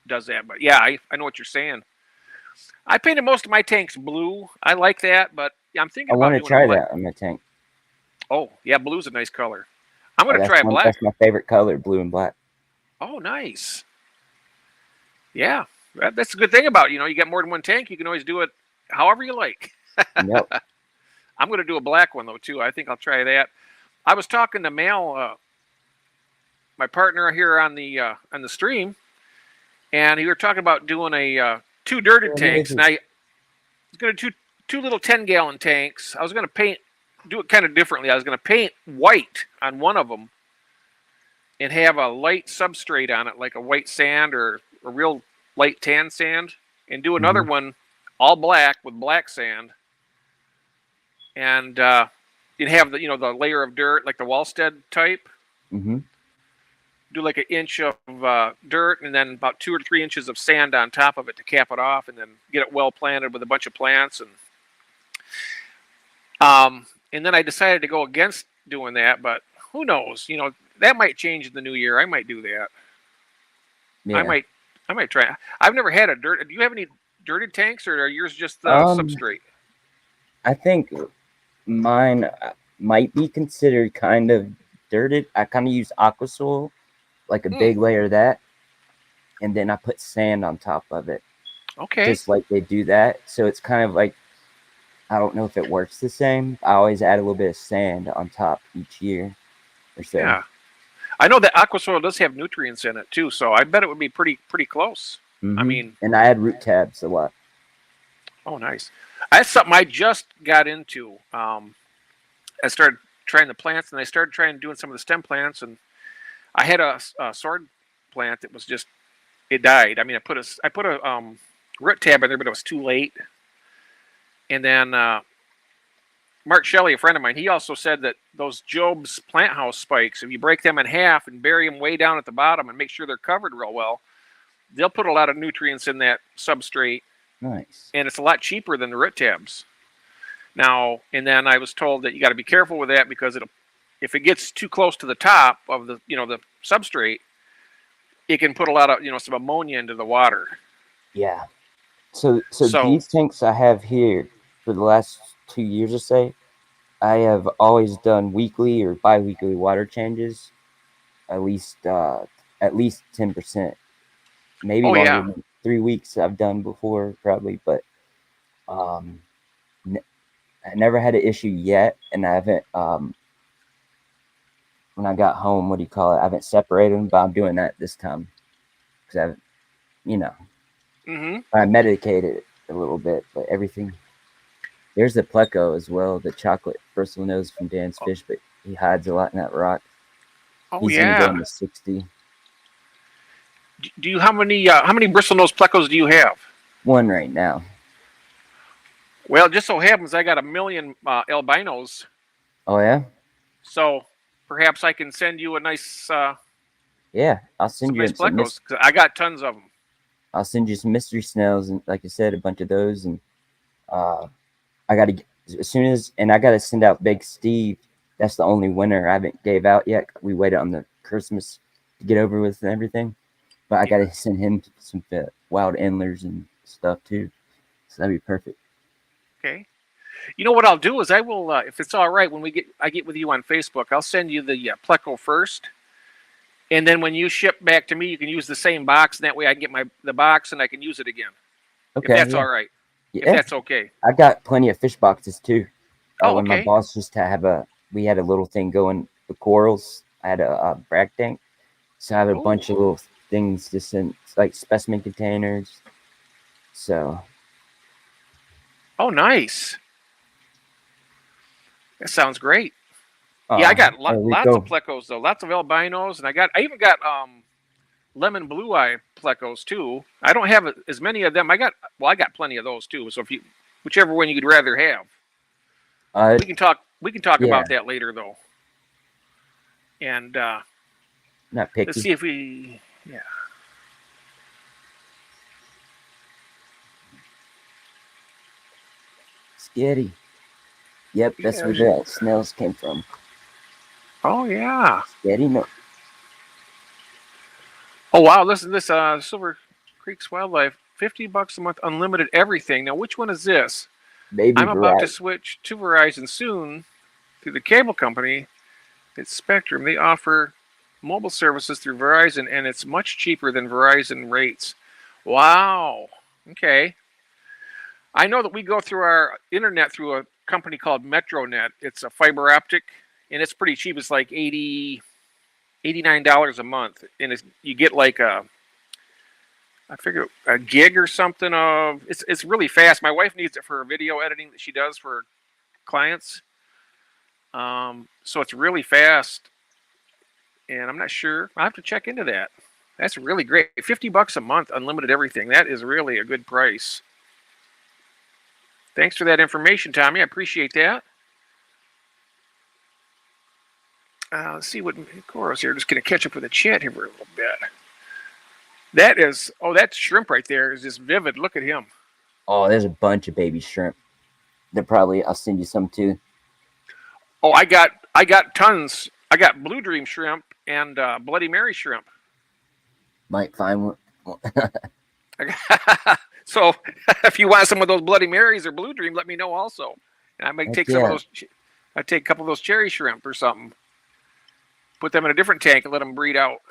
does that. But yeah, I know what you're saying. I painted most of my tanks blue. I like that, but I'm thinking about doing I want to try that on my tank. Oh, yeah, blue's a nice color. I'm going to try black. That's my favorite color, blue and black. Oh, nice. Yeah, that's a good thing about you got more than one tank. You can always do it however you like. Yep. I'm going to do a black one, though, too. I think I'll try that. I was talking to Mal, my partner here on the stream, and we were talking about doing 2 dirted tanks. And I was going to do 2 little 10-gallon tanks. I was going to do it kind of differently. I was going to paint white on one of them and have a light substrate on it, like a white sand or a real light tan sand, and do another one all black with black sand. and you'd have the the layer of dirt like the Wallstead type. Mm-hmm. Do like an inch of dirt and then about 2 or 3 inches of sand on top of it to cap it off, and then get it well planted with a bunch of plants. And then I decided to go against doing that, but who knows? That might change in the new year. I might do that. Yeah. I might try. I've never had a dirt. Do you have any dirted tanks, or are yours just Um, substrate? I think mine might be considered kind of dirted. I kind of use aqua soil, like a big layer of that, and then I put sand on top of it. Okay. Just like they do that. So it's kind of like, I don't know if it works the same. I always add a little bit of sand on top each year or so. Yeah. I know that aqua soil does have nutrients in it too, so I bet it would be pretty close. Mm-hmm. I mean, and I add root tabs a lot. Oh, nice. That's something I just got into. I started trying the plants, and I started trying doing some of the stem plants, and I had a sword plant that was just, it died. I mean, I put a root tab in there, but it was too late. And then Mark Shelley, a friend of mine, he also said that those Job's plant house spikes, if you break them in half and bury them way down at the bottom and make sure they're covered real well, they'll put a lot of nutrients in that substrate. Nice. And it's a lot cheaper than the root tabs. Now, and then I was told that you got to be careful with that, because if it gets too close to the top of the the substrate, it can put a lot of some ammonia into the water. Yeah. So these tanks I have here for the last 2 years or so, I have always done weekly or bi-weekly water changes, at least 10%, maybe longer than 3 weeks I've done before probably, but I never had an issue yet, and I haven't when I got home, what do you call it? I haven't separated them, but I'm doing that this time because I medicated it a little bit, but everything. There's the pleco as well, the chocolate bristle nose from Dan's Fish, but he hides a lot in that rock. Oh, he's gonna go into 60. Do you how many bristle nose plecos do you have? One right now. Well, it just so happens I got 1 million albinos. Oh yeah. So perhaps I can send you a nice. Yeah, I'll send you nice plecos. I got tons of them. I'll send you some mystery snails, and like I said, a bunch of those, and I gotta I gotta send out Big Steve. That's the only winner I haven't gave out yet. We waited on the Christmas to get over with and everything, but I gotta send him some wild endlers and stuff too. So that'd be perfect. Okay. You know what I'll do is I will, if it's all right, when I get with you on Facebook, I'll send you the pleco first, and then when you ship back to me, you can use the same box, and that way I can get the box and I can use it again. Okay. If that's all right. Yeah. If that's okay. I got plenty of fish boxes too. Okay. When my boss used to have we had a little thing going with corals. I had a brag tank, so I have a bunch of little things just in like specimen containers. So. Oh, nice. That sounds great. Yeah, I got lots of plecos though, lots of albinos, and I even got lemon blue eye plecos too. I don't have as many of them. I got plenty of those too. So whichever one you'd rather have, we can talk about that later though. And not picky. Let's see if we Skitty. Yep, that's where the snails came from. Oh yeah. Skitty, no. Oh wow! Listen to this. Silver Creek's Wildlife, $50 a month, unlimited everything. Now, which one is this? I'm about to switch to Verizon soon through the cable company. It's Spectrum. They offer mobile services through Verizon, and it's much cheaper than Verizon rates. Wow. Okay. I know that we go through our internet through a company called MetroNet. It's a fiber optic, and it's pretty cheap. It's like $89 a month, and you get like a gig or something of. It's really fast. My wife needs it for her video editing that she does for clients. So it's really fast, and I'm not sure. I'll have to check into that. That's really great. $50 a month, unlimited everything. That is really a good price. Thanks for that information, Tommy. I appreciate that. Let's see what Coro's here. Just going to catch up with the chat here for a little bit. That is, that shrimp right there is just vivid. Look at him. Oh, there's a bunch of baby shrimp. They're probably, I'll send you some too. Oh, I got tons. I got Blue Dream shrimp and Bloody Mary shrimp. Might find one. So if you want some of those Bloody Marys or Blue Dream, let me know also. And I might take some of those. I take a couple of those cherry shrimp or something. Put them in a different tank and let them breed out.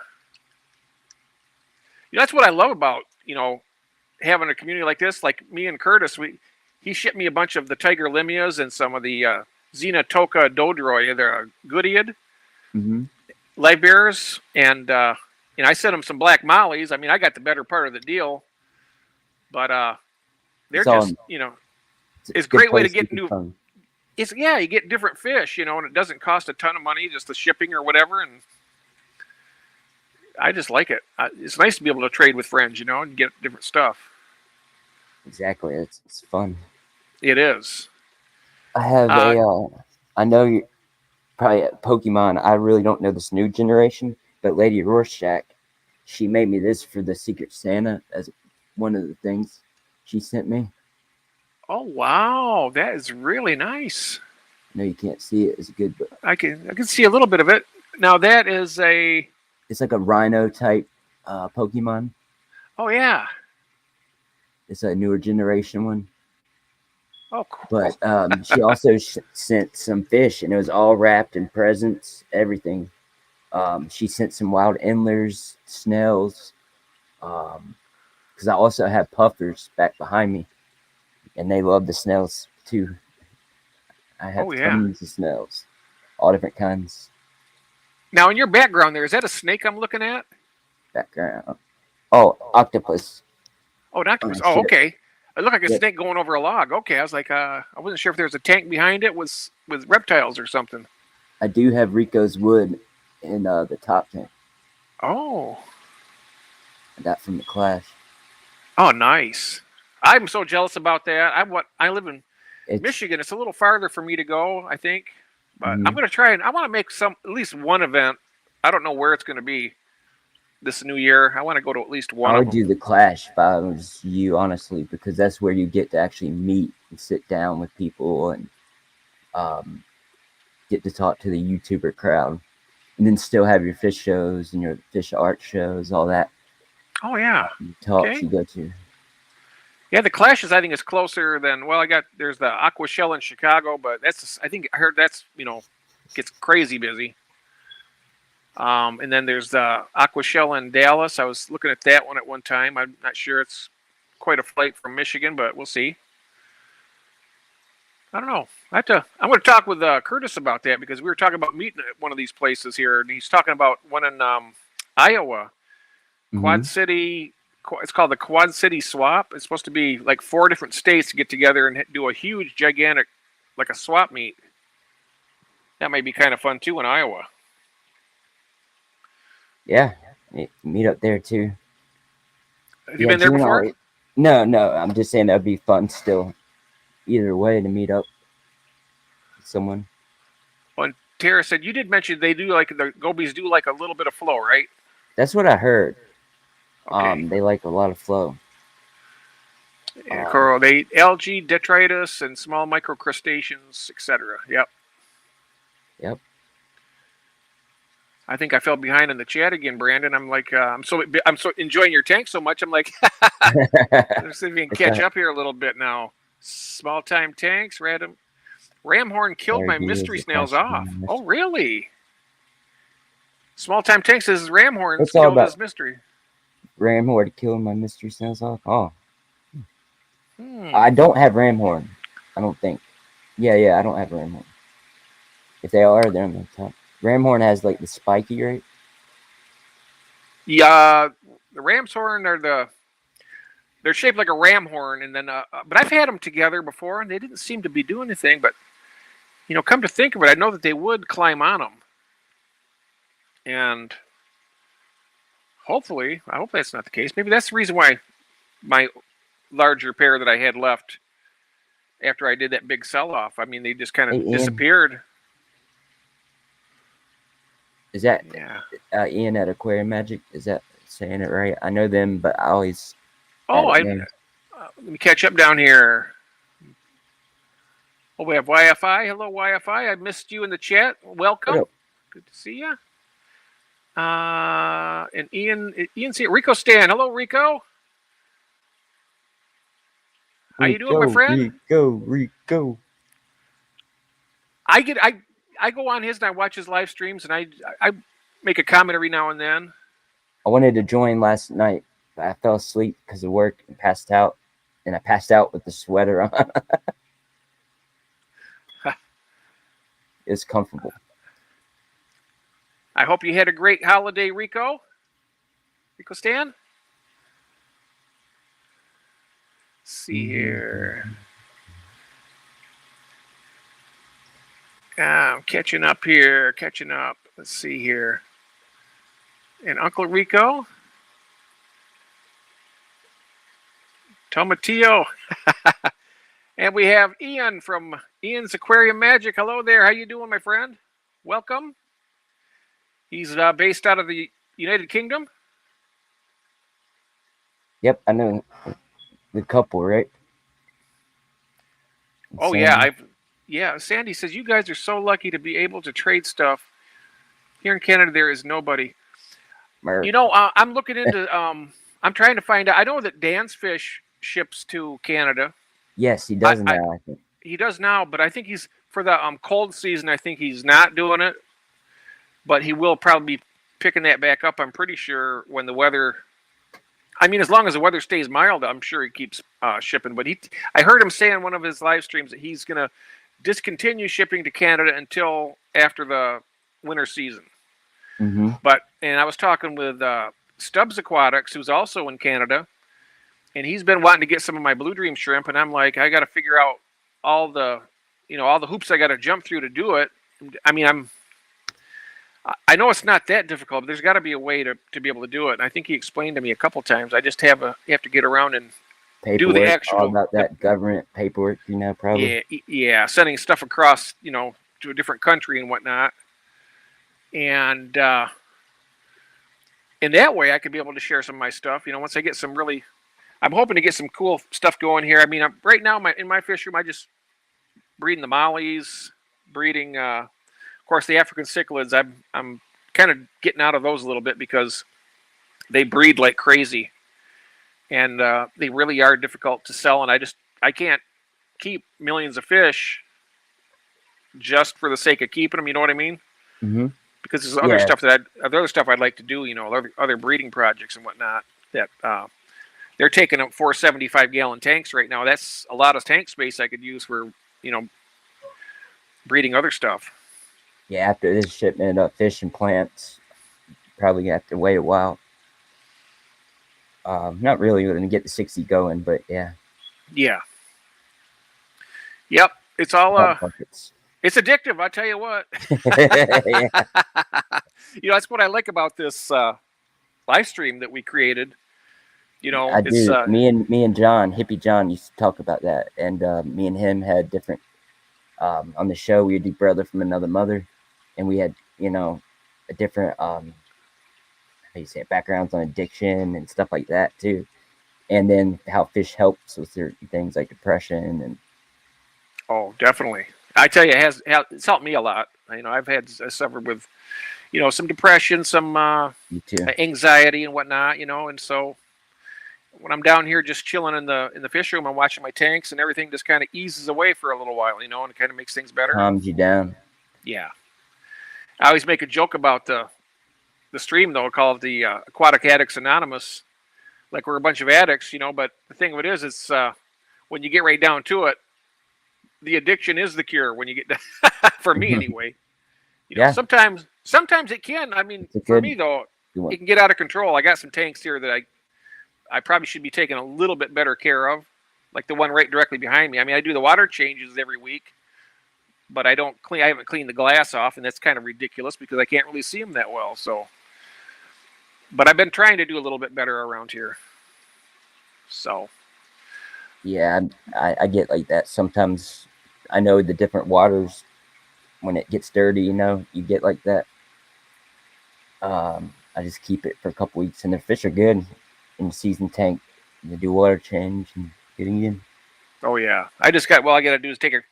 That's what I love about having a community like this. Like me and Curtis, he shipped me a bunch of the tiger limias and some of the Xenotoka dodroi, they're Goodiad live bearers, and I sent him some black mollies. I mean, I got the better part of the deal, but they're just it's a great way to get new. Fun. You get different fish, and it doesn't cost a ton of money, just the shipping or whatever, and I just like it. It's nice to be able to trade with friends, and get different stuff. Exactly, it's fun. It is. I have I know you probably Pokemon. I really don't know this new generation, but Lady Rorschach, she made me this for the Secret Santa as one of the things she sent me. Oh wow, that is really nice. No, you can't see it. It's good, but I can see a little bit of it. Now that is it's like a rhino type Pokemon. Oh yeah. It's a newer generation one. Oh, cool. But she also sent some fish, and it was all wrapped in presents, everything. She sent some wild endlers, snails, because I also have puffers back behind me, and they love the snails too. I have tons of snails, all different kinds. Now, in your background there, is that a snake I'm looking at? Background. Oh, octopus. Oh, an octopus. Oh, okay. It looked like a snake going over a log. Okay, I was like, I wasn't sure if there was a tank behind it with reptiles or something. I do have Rico's wood in the top tank. Oh. I got from the Clash. Oh, nice. I'm so jealous about that. I live in Michigan. It's a little farther for me to go, I think. But I'm going to try and I want to make at least one event. I don't know where it's going to be this new year. I want to go to at least one. I would do the Clash if I was you, honestly, because that's where you get to actually meet and sit down with people and get to talk to the YouTuber crowd, and then still have your fish shows and your fish art shows, all that. Oh yeah, talks you go to. Yeah, the Clashes I think is closer than there's the Aqua Shell in Chicago, but I heard that's gets crazy busy. And then there's the Aqua Shell in Dallas. I was looking at that one at one time. I'm not sure it's quite a flight from Michigan, but we'll see. I don't know. I'm going to talk with Curtis about that because we were talking about meeting at one of these places here, and he's talking about one in Iowa, Quad City. It's called the Quad City Swap. It's supposed to be like 4 different states to get together and do a huge, gigantic, like a swap meet. That might be kind of fun too in Iowa. Yeah, meet up there too. Have you been there before? No. I'm just saying that'd be fun still. Either way to meet up with someone. Well, and Tara said you did mention they do like the gobies do like a little bit of flow, right? That's what I heard. Okay. They like a lot of flow. Yeah, coral. They eat algae, detritus, and small microcrustaceans, etc. Yep. I think I fell behind in the chat again, Brandon. I'm like, I'm so enjoying your tank so much. I'm like, let's see if we can catch up here a little bit now. Small time tanks, random. Ramhorn killed my mystery snails off. Oh, really? Small time tanks says Ramhorn killed his mystery. Ramhorn killing my mystery snails off. Oh. I don't have Ramhorn. I don't think. Yeah, I don't have Ramhorn. If they are, they're on the top. Ramhorn has like the spiky, right? Yeah, the Ramshorn they're shaped like a ram horn, and then but I've had them together before, and they didn't seem to be doing anything. But come to think of it, I know that they would climb on them, and hopefully, I hope that's not the case. Maybe that's the reason why my larger pair that I had left after I did that big sell-off. I mean, they just kind of disappeared. Is that Yeah. Ian at Aquarium Magic? Is that saying it right? I know them, but I always Oh, add it I names. let me catch up down here. Oh, we have Wi-Fi. Hello, Wi-Fi. I missed you in the chat. What Welcome. up? Good to see you. And Ian's here. Rico Stan. Hello, Rico. How you doing, my Rico, friend? Rico, Rico. I go on his and I watch his live streams and I make a comment every now and then. I wanted to join last night, but I fell asleep because of work and passed out. And I passed out with the sweater on. It's comfortable. I hope you had a great holiday, Rico. Rico Stan. Let's see here. I'm catching up here. Catching up. Let's see here. And Uncle Rico. Tomatillo. And we have Ian from Ian's Aquarium Magic. Hello there. How you doing, my friend? Welcome. He's based out of the United Kingdom. Yep, I know the couple, right? Oh yeah, Sandy says you guys are so lucky to be able to trade stuff. Here in Canada, there is nobody. You know, I'm looking into. I'm trying to find out. I know that Dan's Fish ships to Canada. Yes, he does now. I think he does now, but I think he's for the cold season. I think he's not doing it, but he will probably be picking that back up. I'm pretty sure when the weather. I mean, as long as the weather stays mild, I'm sure he keeps shipping. But I heard him say in one of his live streams that he's going to discontinue shipping to Canada until after the winter season. Mm-hmm. And I was talking with Stubbs Aquatics, who's also in Canada, and he's been wanting to get some of my Blue Dream shrimp, and I'm like, I got to figure out all the hoops I got to jump through to do it. I mean, I know it's not that difficult, but there's got to be a way to be able to do it. And I think he explained to me a couple times. I just you have to get around and paperwork, do the actual all about that government paperwork, probably. Yeah, sending stuff across, to a different country and whatnot. And in that way, I could be able to share some of my stuff. Once I get I'm hoping to get some cool stuff going here. I mean, right now in my fish room, I just breeding the mollies, breeding. Of course, the African cichlids. I'm kind of getting out of those a little bit because they breed like crazy, and they really are difficult to sell. And I can't keep millions of fish just for the sake of keeping them. You know what I mean? Mm-hmm. Because there's other stuff I'd like to do. Other breeding projects and whatnot that. They're taking up 475-gallon tanks right now. That's a lot of tank space I could use for, breeding other stuff. Yeah, after this shipment of fish and plants, probably have to wait a while. Not really going to get the 60 going, but yeah. Yeah. Yep. It's all it's addictive. I tell you what. That's what I like about this live stream that we created. I do. Me and John, Hippie John, used to talk about that, and me and him had different. On the show, we had Deep Brother from Another Mother, and we had a different how you say it, backgrounds on addiction and stuff like that too, and then how fish helps with certain things like depression and. Oh, definitely. I tell you, it's helped me a lot. I suffered with, some depression, some anxiety and whatnot. And so. When I'm down here just chilling in the fish room, I'm watching my tanks and everything just kind of eases away for a little while, and it kind of makes things better. Calms you down. Yeah. I always make a joke about the stream, though, called the Aquatic Addicts Anonymous. Like we're a bunch of addicts, but the thing of it is, it's when you get right down to it, the addiction is the cure when you get for me anyway. Sometimes it can. I mean, for me, though, it can get out of control. I got some tanks here that I probably should be taking a little bit better care of, like the one right directly behind me. I mean, I do the water changes every week, but I haven't cleaned the glass off, and that's kind of ridiculous because I can't really see them that well. So, but I've been trying to do a little bit better around here. So, yeah, I get like that sometimes. I know the different waters when it gets dirty, you get like that. I just keep it for a couple weeks, and the fish are good in the season tank. They do water change and getting in. Oh yeah, I got to do is take a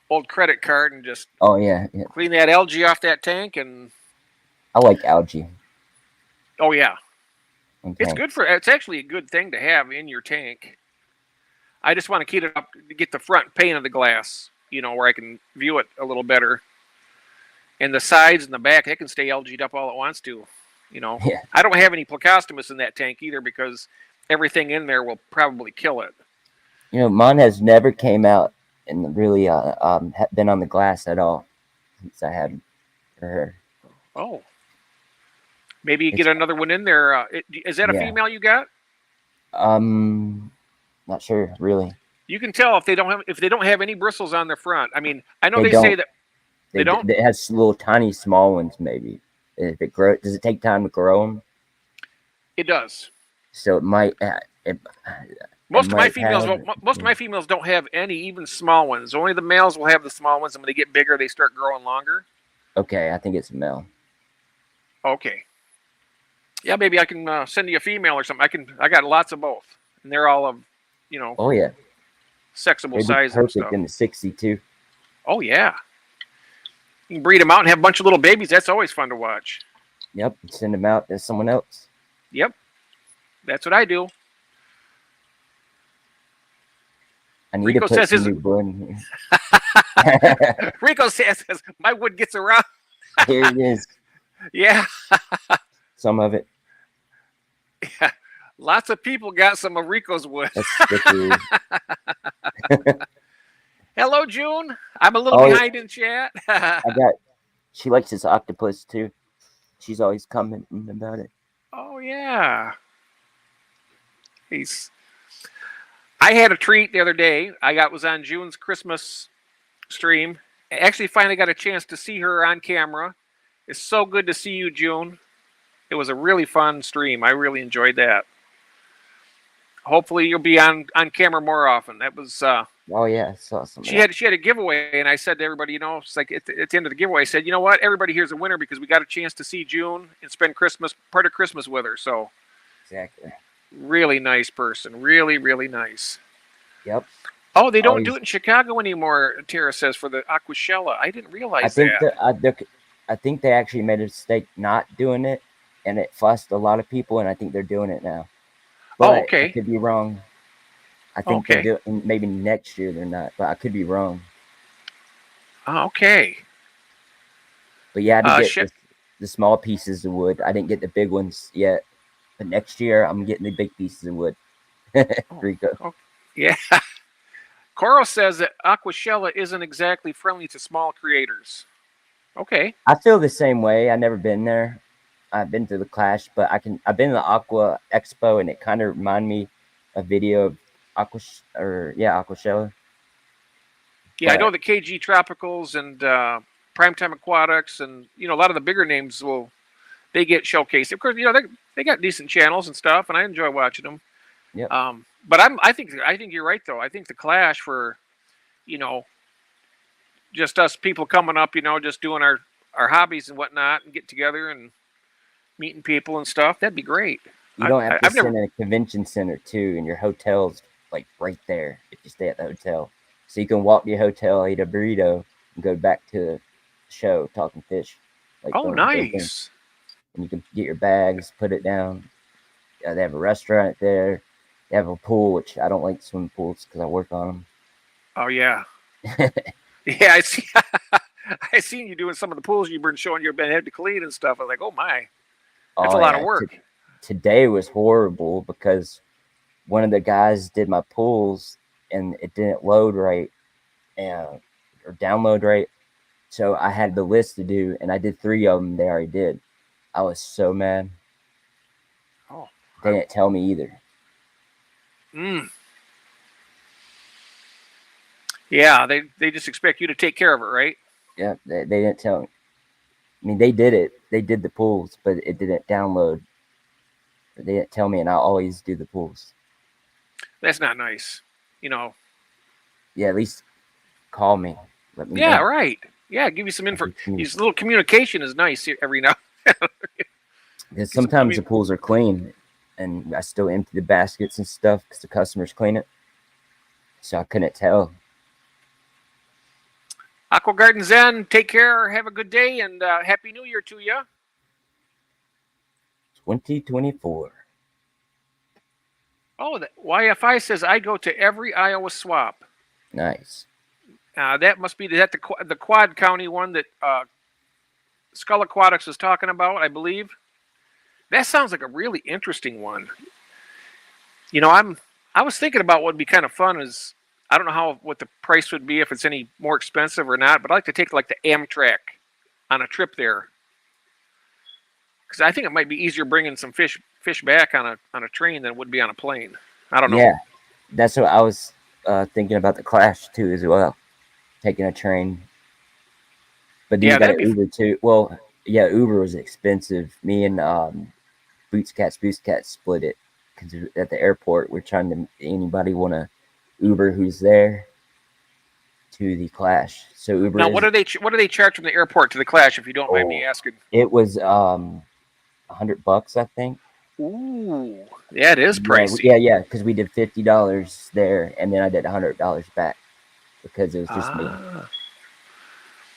old credit card and just Yeah. clean that algae off that tank, and I like algae. oh yeah, it's good tanks. it's actually a good thing to have in your tank. I just want to keep it up to get the front pane of the glass, where I can view it a little better. And the sides and the back, it can stay algaed up all it wants to. Yeah. I don't have any plecostomus in that tank either because everything in there will probably kill it. Mine has never came out and really been on the glass at all since I had her. Oh, maybe you get another one in there. Is that a female you got? Not sure really. You can tell if they don't have any bristles on their front. I mean, I know they say that they don't. It has little tiny small ones maybe. If it grow, does it take time to grow them? It does. So it might. Most of my females don't have any, even small ones. Only the males will have the small ones, and when they get bigger, they start growing longer. Okay, I think it's a male. Okay. Yeah, maybe I can send you a female or something. I got lots of both, and they're all of, Oh yeah. Sexable size and stuff. Perfect in the 62. Oh yeah. You can breed them out and have a bunch of little babies. That's always fun to watch. Yep, send them out to someone else. Yep, that's what I do. I need Rico to put some new wood in here. Rico says my wood gets around. Here it is. Yeah. Some of it. Yeah. Lots of people got some of Rico's wood. Hello, June. I'm a little behind in chat. She likes this octopus too. She's always commenting about it. Oh yeah. I had a treat the other day. Was on June's Christmas stream. I actually finally got a chance to see her on camera. It's so good to see you, June. It was a really fun stream. I really enjoyed that. Hopefully you'll be on camera more often. That was oh yeah, I saw some. She had a giveaway, and I said to everybody, it's like at the end of the giveaway, I said, you know what, everybody here's a winner because we got a chance to see June and spend part of Christmas with her. So exactly. Really nice person. Really, really nice. Yep. Oh, they don't do it in Chicago anymore, Tara says, for the Aquashella. I didn't realize that. I think they actually made a mistake not doing it, and it fussed a lot of people, and I think they're doing it now. But okay. I could be wrong. I think they'll do it maybe next year they're not, but I could be wrong. Okay. But yeah, I did get the small pieces of wood. I didn't get the big ones yet. But next year, I'm getting the big pieces of wood. Rico. Oh, yeah. Coral says that Aquashella isn't exactly friendly to small creators. Okay. I feel the same way. I've never been there. I've been to the Clash, but I've been to the Aqua Expo, and it kind of reminded me a video of Aquashella. Yeah, I know the KG Tropicals and Primetime Aquatics, and a lot of the bigger names they get showcased. Of course, they got decent channels and stuff, and I enjoy watching them. Yeah. But I think you're right though. I think the Clash for, just us people coming up, just doing our hobbies and whatnot, and get together and meeting people and stuff. That'd be great. You don't have to sit in a convention center too, and your hotel's like right there if you stay at the hotel. So you can walk to your hotel, eat a burrito, and go back to the show talking fish. Nice. And you can get your bags, put it down. They have a restaurant there. They have a pool, which I don't like swimming pools because I work on them. Oh yeah. Yeah, I see. I seen you doing some of the pools you've been showing your had to clean and stuff. I was like, oh my, that's a lot of work. Today was horrible because one of the guys did my pools and it didn't load right or download right. So I had the list to do, and I did 3 of them. They already did. I was so mad. Oh, they didn't tell me either. Yeah, they just expect you to take care of it, right? Yeah, they didn't tell me. I mean, they did it. They did the pools, but it didn't download. They didn't tell me, and I always do the pools. That's not nice, Yeah, at least call me. Let me know. Right. Yeah, give you some info. These little communication is nice every now. Because sometimes the pools are clean, and I still empty the baskets and stuff because the customers clean it. So I couldn't tell. Aqua Garden Zen, take care, have a good day, and Happy New Year to you. 2024. Oh, the YFI says I go to every Iowa swap. Nice. That must be the Quad County one that Skull Aquatics was talking about, I believe. That sounds like a really interesting one. You know, I was thinking about what would be kind of fun is I don't know what the price would be if it's any more expensive or not, but I'd like to take like the Amtrak on a trip there because I think it might be easier bringing some fish back on a train than it would be on a plane. I don't know. Yeah, that's what I was thinking about the Clash too as well. Taking a train, but then you got to Uber too. Well, yeah, Uber was expensive. Me and Boots Cats split it because at the airport we're trying to anybody want to Uber who's there to the Clash. So Uber. Now, what do they charge from the airport to the Clash? If you don't mind me asking. It was $100, I think. Ooh, yeah, it is pricey. Yeah, because we did $50 there, and then I did $100 back because it was just me.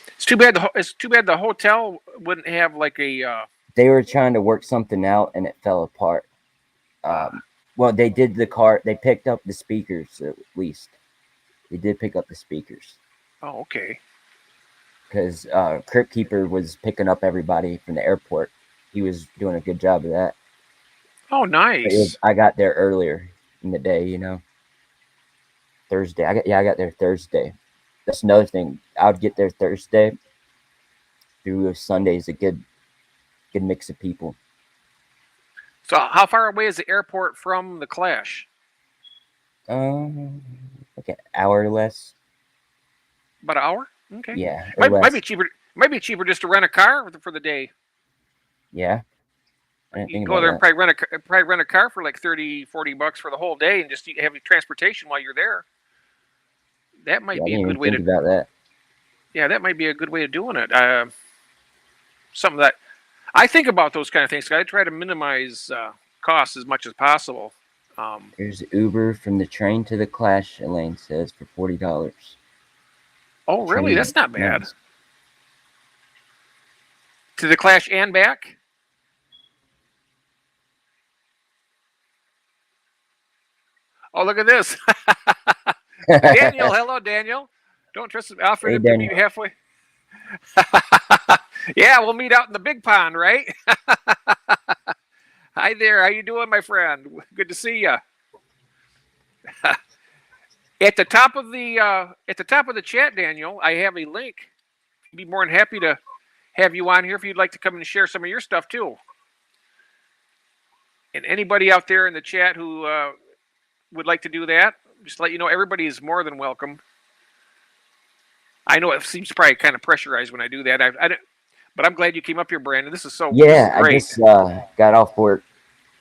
It's too bad. It's too bad the hotel wouldn't have like a. They were trying to work something out, and it fell apart. Well, they did the car. They picked up the speakers at least. They did pick up the speakers. Oh, okay. Because Crypt Keeper was picking up everybody from the airport. He was doing a good job of that. Oh, nice. I got there earlier in the day, you know. Thursday. I got there Thursday. That's another thing. I would get there Thursday. Through Sunday's a good mix of people. So how far away is the airport from the Clash? Like an hour or less. About an hour? Okay. Yeah. Might be cheaper. Might be cheaper just to rent a car for the day. Yeah. You go there and probably rent a car for like $30-$40 for the whole day and just have your transportation while you're there. That might be a good way to about that. Yeah, that might be a good way of doing it. Something that I think about those kind of things. I try to minimize costs as much as possible. There's Uber from the train to the Clash, Elaine says, for $40. Oh, really? That's not bad. Nice. To the Clash and back? Oh, look at this. Daniel, hello, Daniel. Don't trust Alfred to meet you halfway. Yeah, we'll meet out in the big pond, right? Hi there. How you doing, my friend? Good to see you. At the top of the chat, Daniel, I have a link. I'd be more than happy to have you on here if you'd like to come and share some of your stuff too. And anybody out there in the chat who would like to do that, just let you know everybody is more than welcome. I know it seems probably kind of pressurized when I do that. But I'm glad you came up here, Brandon. This is so great. I just got off work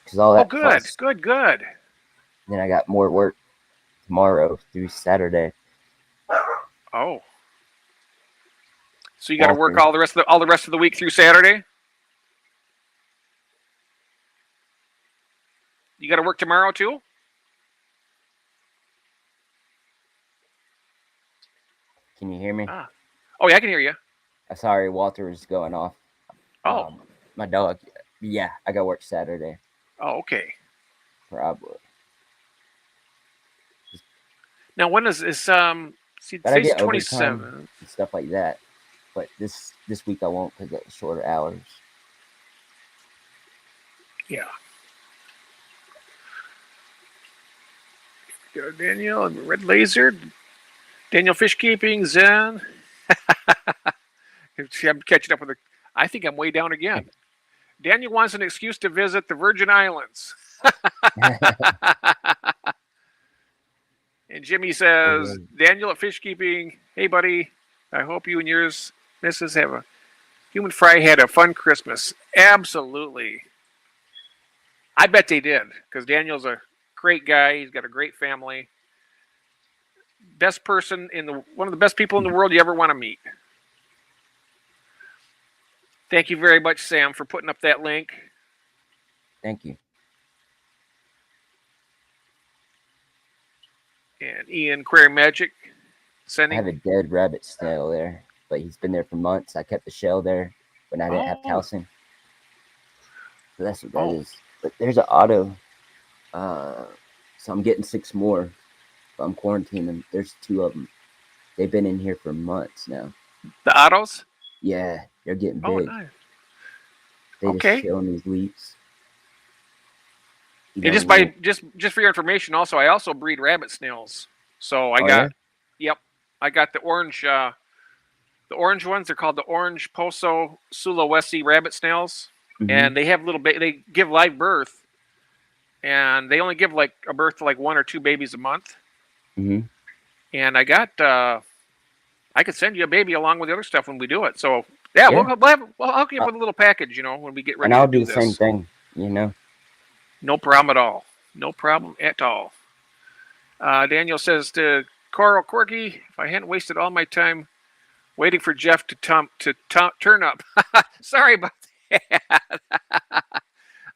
because all that. Oh, good, fuss. Good. Then I got more work tomorrow through Saturday. Oh, so you got to work all the rest of the week through Saturday? You got to work tomorrow too? Can you hear me? Oh, yeah, I can hear you. Sorry, Walter was going off. Oh. My dog. Yeah, I got work Saturday. Oh, okay. Probably. Now, when is this? Today's 27 and stuff like that. But this week I won't because it's shorter hours. Yeah. Daniel and Red Laser. Daniel Fish Keeping, Zen. I'm catching up with I think I'm way down again. Daniel wants an excuse to visit the Virgin Islands. And Jimmy says, Daniel at Fish Keeping, hey, buddy, I hope you and yours, missus, have a human fry had a fun Christmas. Absolutely. I bet they did because Daniel's a great guy. He's got a great family. Best person one of the best people in the world you ever want to meet. Thank you very much, Sam, for putting up that link. Thank you. And Ian Query Magic I sending. have a dead rabbit snail there, but he's been there for months. I kept the shell there when I didn't have Oh, calcium. So that's what that oh, is. But there's an auto. So I'm getting 6 more. But I'm quarantining. There's 2 of them. They've been in here for months now. the autos. Yeah, they're getting Oh, big. nice. They just Okay. chill in these leaves. And just by just for your information, also I also breed rabbit snails. So I got, yep, I got the orange ones. They're called the orange Poso Sulawesi rabbit snails, and they have little they give live birth, and they only give like a birth to like 1 or 2 babies a month. And I got I could send you a baby along with the other stuff when we do it. So yeah, we'll hook you up with a little package, when we get ready and I'll to do the this. Same thing, No problem at all. No problem at all. Daniel says to Coral Quirky, if I hadn't wasted all my time waiting for Jeff to turn up. Sorry about that.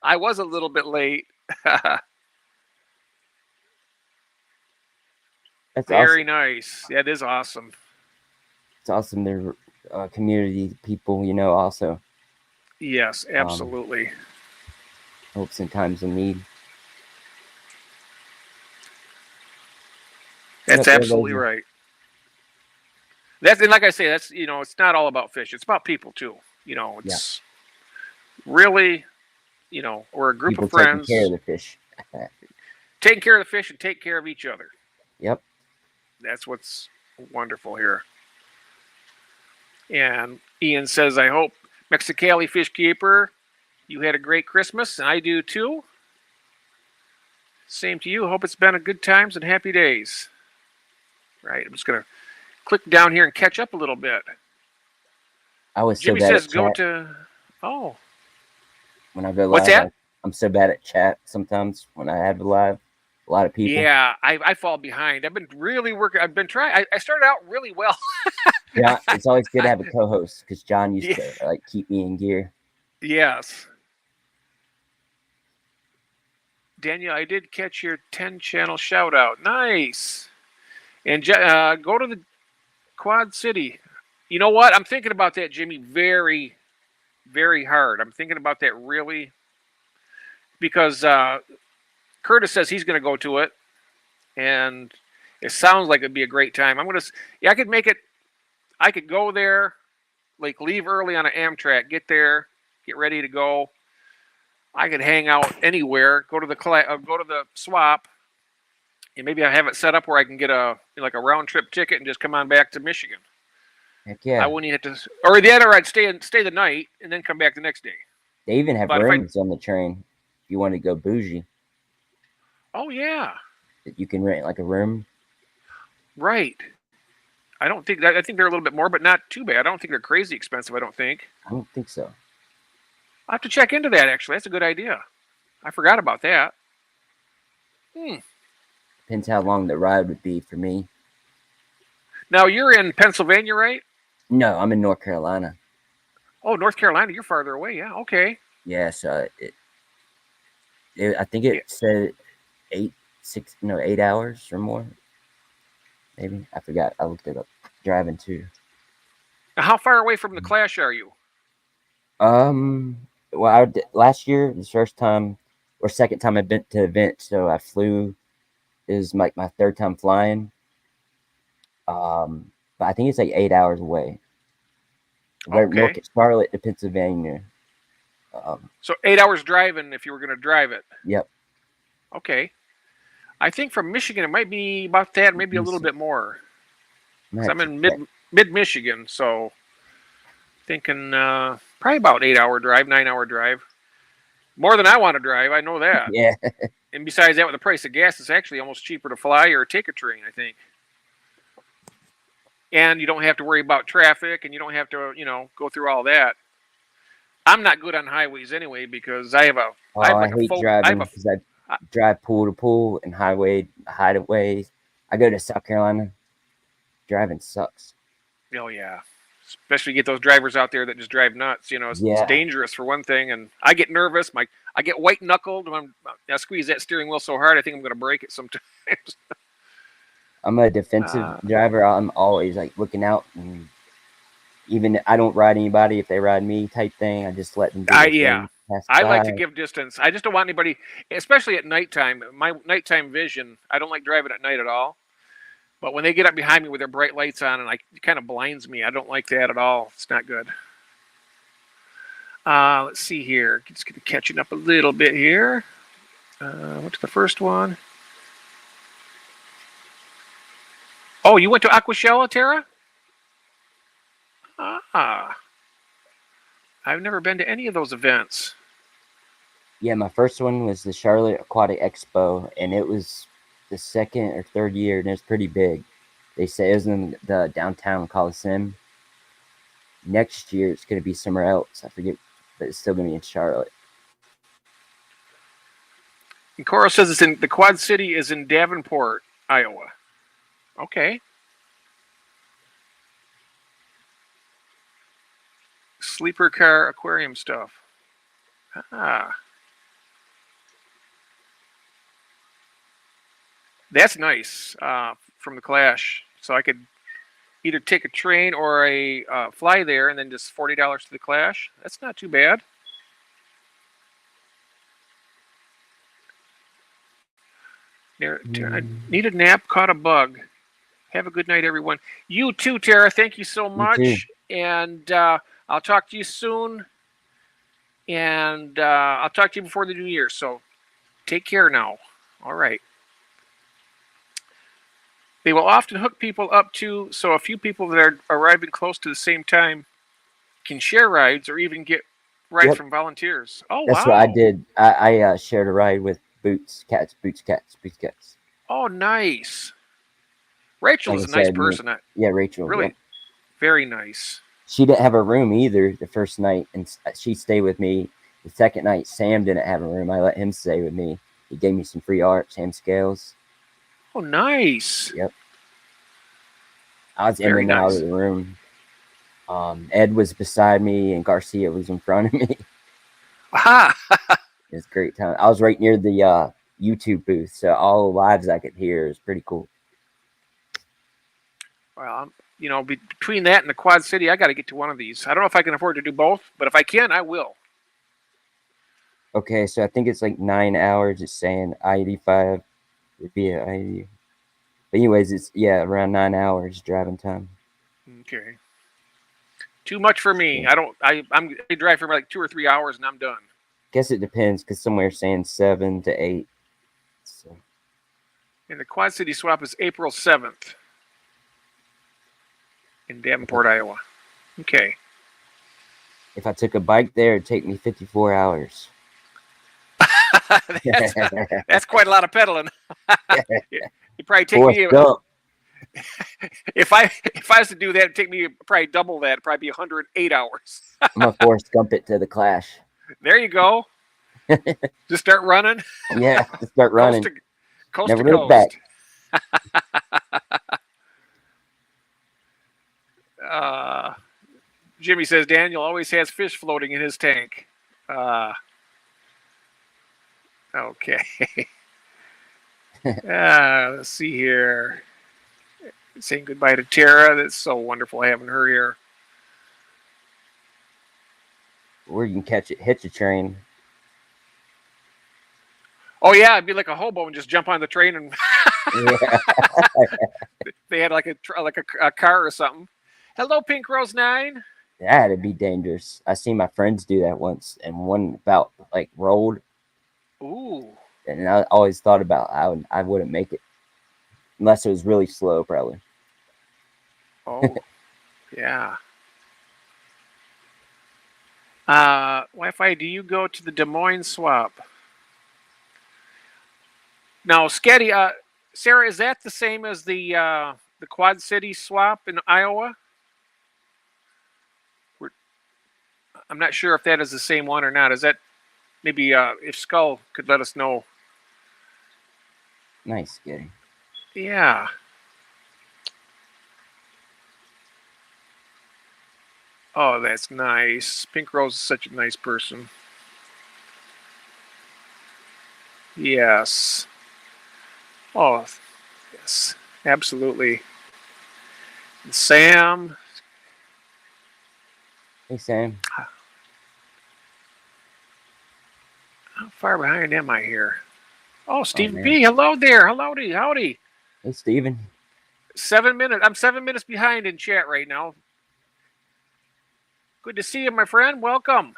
I was a little bit late. That's very awesome. Nice. That is awesome. It's awesome. They're community people, also. Yes, absolutely. Hopes in times of need. That's absolutely right. And like I say, that's it's not all about fish. It's about people too. It's really, we're a group people of friends taking care of the fish. Taking care of the fish and take care of each other. Yep. That's what's wonderful here. And Ian says, I hope Mexicali Fish Keeper, you had a great Christmas, and I do too. Same to you. Hope it's been a good times and happy days. Right. I'm just gonna click down here and catch up a little bit. I was Jimmy so bad says at go chat. to When I go live, what's that? I'm so bad at chat sometimes when I have a live. A lot of people. Yeah, I fall behind. I've been really working. I've been trying. I started out really well. Yeah, it's always good to have a co-host because John used to keep me in gear. Yes. Daniel, I did catch your 10-channel shout out. Nice. And go to the Quad City. You know what? I'm thinking about that, Jimmy, very, very hard. I'm thinking about that really because Curtis says he's going to go to it, and it sounds like it'd be a great time. I could make it. I could go there, like leave early on an Amtrak, get there, get ready to go. I could hang out anywhere, go to the swap, and maybe I have it set up where I can get a round trip ticket and just come on back to Michigan. Heck yeah! I wouldn't even have to, or the other I'd stay the night and then come back the next day. They even have rooms on the train if you want to go bougie. Oh yeah. That you can rent like a room. Right. I think they're a little bit more, but not too bad. I don't think they're crazy expensive. I don't think so. I have to check into that. Actually, that's a good idea. I forgot about that. Depends how long the ride would be for me. Now you're in Pennsylvania, right? No, I'm in North Carolina. Oh, North Carolina, you're farther away. Yeah, okay. Yeah, so I think it said 8 hours or more. Maybe I forgot. I looked it up. Driving too. Now, how far away from the Clash are you? Well, last year, the first time or second time I've been to the event, so I flew. Is my 3rd time flying. But I think it's like 8 hours away. North Charlotte to Pennsylvania. So 8 hours driving if you were going to drive it. Yep. Okay. I think from Michigan it might be about that, maybe a little bit more. I'm in mid Michigan, so thinking probably about 8 hour drive, 9 hour drive. More than I want to drive, I know that. Yeah. And besides that, with the price of gas, it's actually almost cheaper to fly or take a train, I think. And you don't have to worry about traffic, and you don't have to, go through all that. I'm not good on highways anyway because I have a. I hate driving because I drive pool to pool and highway. I go to South Carolina. Driving sucks. Oh yeah, especially you get those drivers out there that just drive nuts. It's dangerous for one thing, and I get nervous. I get white knuckled when I squeeze that steering wheel so hard. I think I'm going to break it sometimes. I'm a defensive driver. I'm always like looking out, and even I don't ride anybody if they ride me type thing. I just let them do their thing. I like to give distance. I just don't want anybody, especially at nighttime. My nighttime vision, I don't like driving at night at all. But when they get up behind me with their bright lights on, and it kind of blinds me, I don't like that at all. It's not good. Let's see here. Just catching up a little bit here. Went to the first one. Oh, you went to Aquashella, Tara? Ah. I've never been to any of those events. Yeah, my first one was the Charlotte Aquatic Expo, and it was the second or third year, and it was pretty big. They say it was in the downtown Coliseum. Next year, it's going to be somewhere else. I forget, but it's still going to be in Charlotte. And Cora says it's in the Quad City is in Davenport, Iowa. Okay. Sleeper car aquarium stuff. Ah. That's nice from the Clash. So I could either take a train or a fly there and then just $40 to the Clash. That's not too bad. I need a nap, caught a bug. Have a good night, everyone. You too, Tara. Thank you so much. And I'll talk to you soon. And I'll talk to you before the new year. So take care now. All right. They will often hook people up too, so a few people that are arriving close to the same time can share rides or even get rides from volunteers. Oh, that's what I did. I shared a ride with Boots Cats. Oh, nice. Rachel is a nice person. Yeah, Rachel. Really, very nice. She didn't have a room either the first night, and she stayed with me. The second night, Sam didn't have a room. I let him stay with me. He gave me some free art, Sam Scales. Oh, nice. Yep. I was in and out of the room. Ed was beside me, and Garcia was in front of me. Aha! It was a great time. I was right near the YouTube booth, so all the lives I could hear is pretty cool. Well, between that and the Quad City, I got to get to one of these. I don't know if I can afford to do both, but if I can, I will. Okay, so I think it's like 9 hours. It's saying I-85 would be an I-80. But anyways, it's around 9 hours driving time. Okay. Too much for me. I drive for like 2 or 3 hours and I'm done. Guess it depends because somewhere saying 7 to 8. So. And the Quad City swap is April 7th in Davenport, Iowa. Okay. If I took a bike there, it'd take me 54 hours. That's quite a lot of pedaling. It'd probably take me. If I was to do that, it'd take me probably double that. It'd probably be 108 hours. I'm gonna Forrest Gump it to the Clash. There you go. Just start running. Yeah, just start running. Coast Never to look back. Jimmy says Daniel always has fish floating in his tank. Okay. Let's see here. Saying goodbye to Tara. That's so wonderful having her here. Or you can hitch a train. Oh yeah, it'd be like a hobo and just jump on the train and. They had like a car or something. Hello, Pink Rose 9. That'd be dangerous. I seen my friends do that once, and one about like rolled. Ooh. And I always thought about I wouldn't make it unless it was really slow, probably. Oh, yeah. Wi-Fi, do you go to the Des Moines swap? Now, Sketty, Sarah, is that the same as the Quad City swap in Iowa? I'm not sure if that is the same one or not. Is that maybe if Skull could let us know? Nice, Sketty. Yeah. Oh, that's nice. Pink Rose is such a nice person. Yes. Oh, yes. Absolutely. And Sam. Hey, Sam. How far behind am I here? Oh, Oh, Steve man. B. Hello there. Howdy. Howdy. Hey, Steven. 7 minutes. I'm 7 minutes behind in chat right now. Good to see you, my friend. Welcome.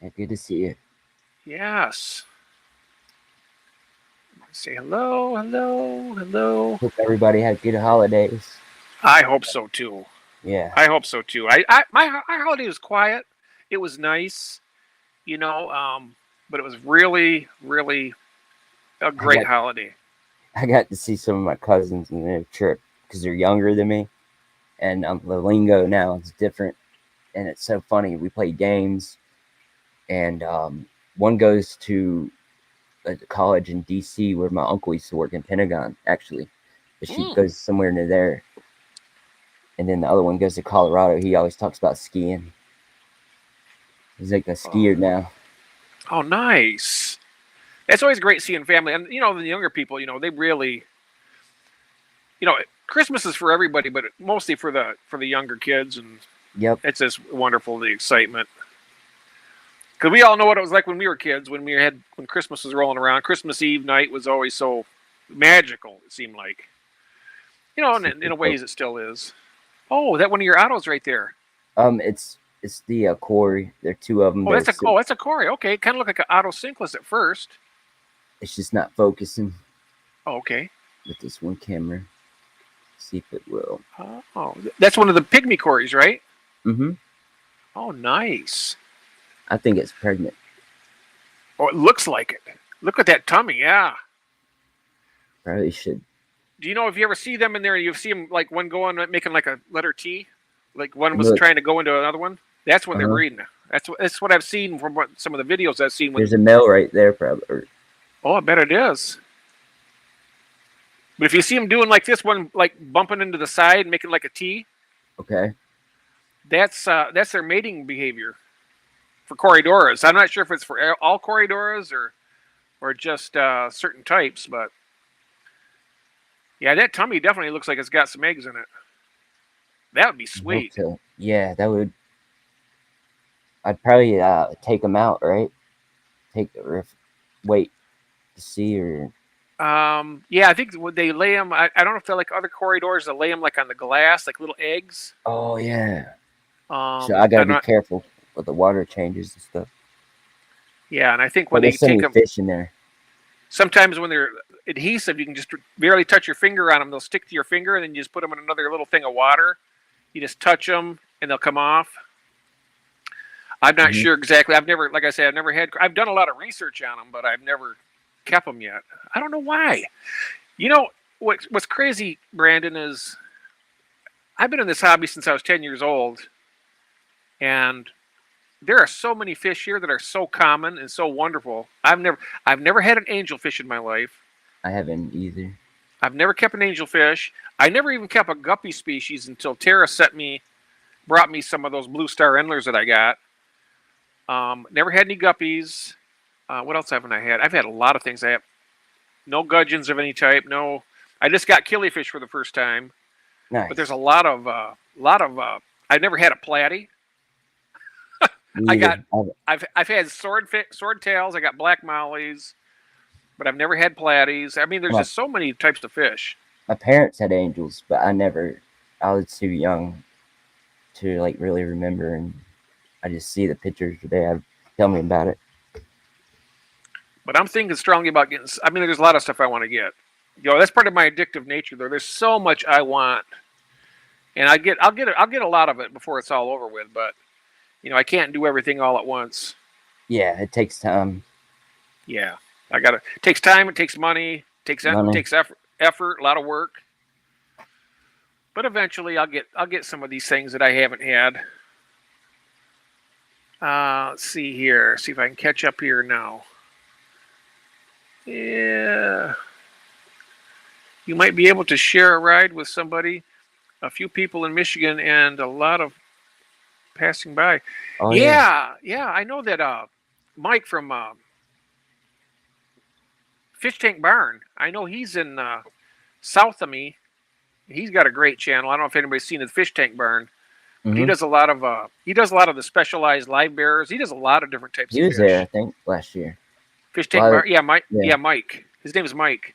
Yeah, good to see you. Yes. Say hello, hello, hello. Hope everybody had good holidays. I hope so too. Yeah. I hope so too. My holiday was quiet. It was nice, you know, but it was really, really a I great got holiday. I got to see some of my cousins in their trip because they're younger than me, and the lingo now is different, and it's so funny. We play games, and one goes to a college in D.C. where my uncle used to work in Pentagon, actually, but she Mm. goes somewhere near there, and then the other one goes to Colorado. He always talks about skiing. He's like a Oh. skier now. Oh, nice. It's always great seeing family, and the younger people. They really, Christmas is for everybody, but mostly for the younger kids, and Yep. it's just wonderful, the excitement. Because we all know what it was like when we were kids, when Christmas was rolling around. Christmas Eve night was always so magical. It seemed like, and in a ways it still is. Oh, that one of your autos right there. It's the Corey. There are two of them. Oh, that's a Corey. Okay, it kind of looked like an auto synchronous at first. It's just not focusing Oh, okay. with this one camera. See if it will. Oh, that's one of the pygmy Corys, right? Mm-hmm. Oh, nice. I think it's pregnant. Oh, it looks like it. Look at that tummy. Yeah. Probably should. Do you know if you ever see them in there? You see them like one going making like a letter T, like one was Look. trying to go into another one. That's when they're Uh-huh. breeding. That's what I've seen from some of the videos I've seen. There's a male right there, probably. Oh, I bet it is. But if you see them doing like this one, like bumping into the side, making like a T, Okay. that's their mating behavior for Corridoras. I'm not sure if it's for all Corridoras or just certain types, but yeah, that tummy definitely looks like it's got some eggs in it. That would be I hope sweet. so. Yeah, that would. I'd probably take them out, right? Wait to see or. Yeah, I think when they lay them, I don't know if they're like other corridors that lay them like on the glass, like little eggs. Oh yeah. So I gotta I'm be not. careful with the water changes and stuff. Yeah, and I think when But they there's so take many them, fish in there. sometimes when they're adhesive, you can just barely touch your finger on them. They'll stick to your finger, and then you just put them in another little thing of water. You just touch them, and they'll come off. I'm not Mm-hmm. sure exactly. I've never, like I said, I've never had. I've done a lot of research on them, but I've never kept them yet. I don't know why. You know what's crazy, Brandon, is I've been in this hobby since I was 10 years old, and there are so many fish here that are so common and so wonderful. I've never had an angelfish in my life. I haven't either. I've never kept an angelfish. I never even kept a guppy species until Tara brought me some of those blue star endlers that I got. Never had any guppies. What else haven't I had? I've had a lot of things. I have no gudgeons of any type. No, I just got killifish for the first time. Nice. But there's a lot of. I've never had a platy. I got. I've had sword tails. I got black mollies, but I've never had platies. I mean, there's just so many types of fish. My parents had angels, but I never. I was too young to like really remember, and I just see the pictures today. Tell me about it. But I'm thinking strongly about getting. I mean, there's a lot of stuff I want to get. That's part of my addictive nature. There's so much I want, and I'll get a lot of it before it's all over with. But I can't do everything all at once. Yeah, it takes time. Yeah, it takes time. It takes money. It takes effort, a lot of work. But eventually, I'll get some of these things that I haven't had. Let's see here. See if I can catch up here now. Yeah. You might be able to share a ride with somebody, a few people in Michigan, and a lot of passing by. Oh, yeah. I know that Mike from Fish Tank Barn. I know he's in south of me. He's got a great channel. I don't know if anybody's seen the Fish Tank Barn, but he does a lot of the specialized live bearers. He does a lot of different types He of was fish. there, I think, last year. Fish Tank Barn. Yeah, Mike. Yeah, Mike. His name is Mike.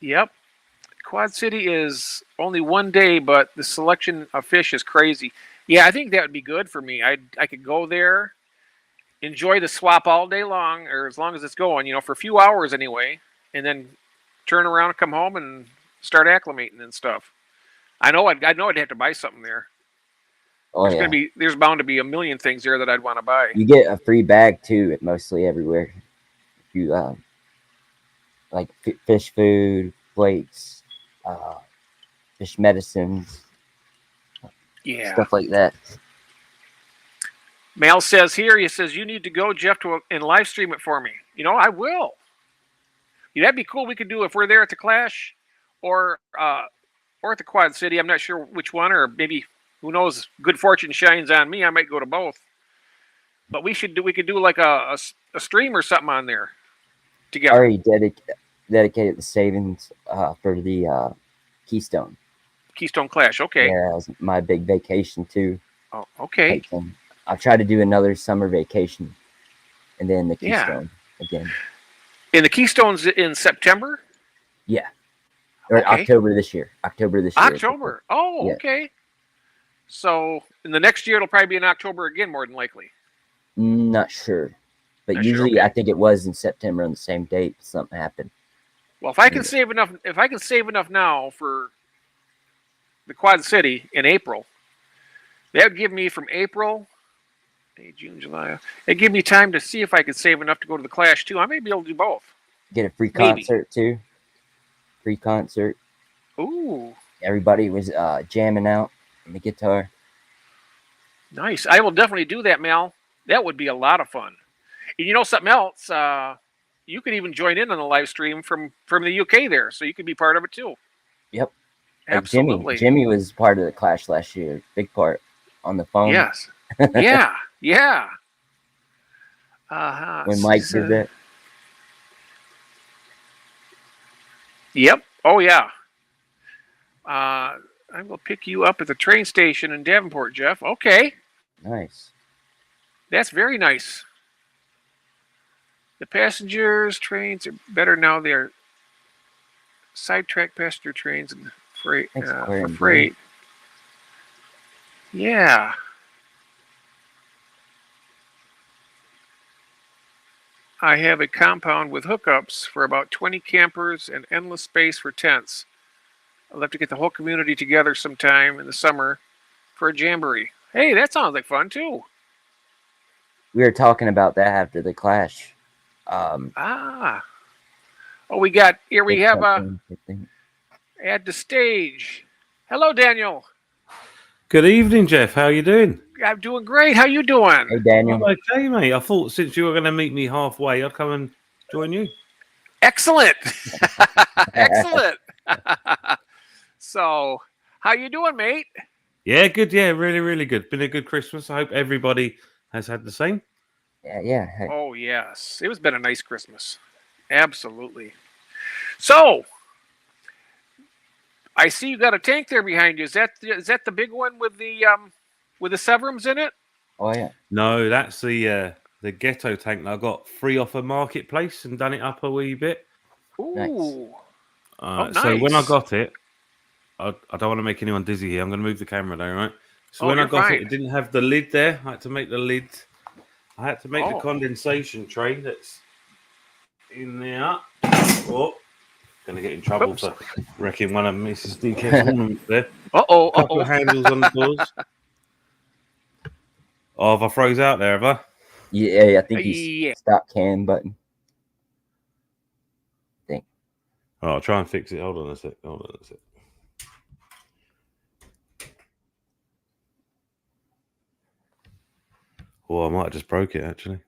Yep. Quad City is only one day, but the selection of fish is crazy. Yeah, I think that would be good for me. I could go there, enjoy the swap all day long, or as long as it's going, for a few hours anyway, and then turn around and come home and start acclimating and stuff. I know I'd have to buy something there. Oh, there's bound to be a million things there that I'd want to buy. You get a free bag too at mostly everywhere. If you like fish food, plates, fish medicines, stuff like that. Mal says here, he says, you need to go, Jeff, and live stream it for me. I will. Yeah, that'd be cool. We could do if we're there at the Clash or at the Quad City. I'm not sure which one, or maybe, who knows, good fortune shines on me. I might go to both. But we could do like a stream or something on there together. I already dedicated the savings for the Keystone Clash. Okay. Yeah, that was my big vacation too. Oh, okay. I'll try to do another summer vacation, and then the Keystone again. And the Keystone's in September? Yeah. Or October this year. October. Oh, yeah. Okay. So in the next year, it'll probably be in October again, more than likely. Not sure. But usually I think it was in September on the same date. Something happened. Well, if I can save enough now for the Quad City in April, that would give me from April, May, June, July. It'd give me time to see if I could save enough to go to the Clash too. I may be able to do both. Get a free concert too. Free concert. Ooh. Everybody was jamming out on the guitar. Nice. I will definitely do that, Mel. That would be a lot of fun. And something else, you could even join in on the live stream from the UK there, so you could be part of it too. Yep. Absolutely. Jimmy was part of the Clash last year. Big part on the phone. Yes. Yeah. When Mike did that. Yep. Oh yeah. I will pick you up at the train station in Davenport, Jeff. Okay. Nice. That's very nice. The passengers trains are better now. They're sidetrack passenger trains and freight for freight. Yeah. I have a compound with hookups for about 20 campers and endless space for tents. I'll have to get the whole community together sometime in the summer for a jamboree. Hey, that sounds like fun too. We were talking about that after the Clash. We have at the stage. Hello, Daniel. Good evening, Jeff. How are you doing? I'm doing great. How you doing? Hey, Daniel. I'm okay, mate. I thought since you were going to meet me halfway, I'd come and join you. Excellent. Excellent. So, how you doing, mate? Yeah, good. Yeah, really, really good. Been a good Christmas. I hope everybody has had the same. Yeah. Oh, yes. It has been a nice Christmas. Absolutely. So, I see you got a tank there behind you. Is that the big one with the Severums in it? Oh yeah. No, that's the ghetto tank that I got free off a marketplace and done it up a wee bit. Ooh. Nice. So when I got it, I don't want to make anyone dizzy here. I'm going to move the camera there, right? So when I got it didn't have the lid there. I had to make the lid. I had to make the condensation tray that's in there. Oh, gonna get in trouble for wrecking one of Mrs. DK's ornaments there. Couple of handles on the doors. Oh, have I froze out there, have I? Yeah, I think you stop can button. I think. Oh, I'll try and fix it. Hold on a sec. Oh, I might have just broke it, actually.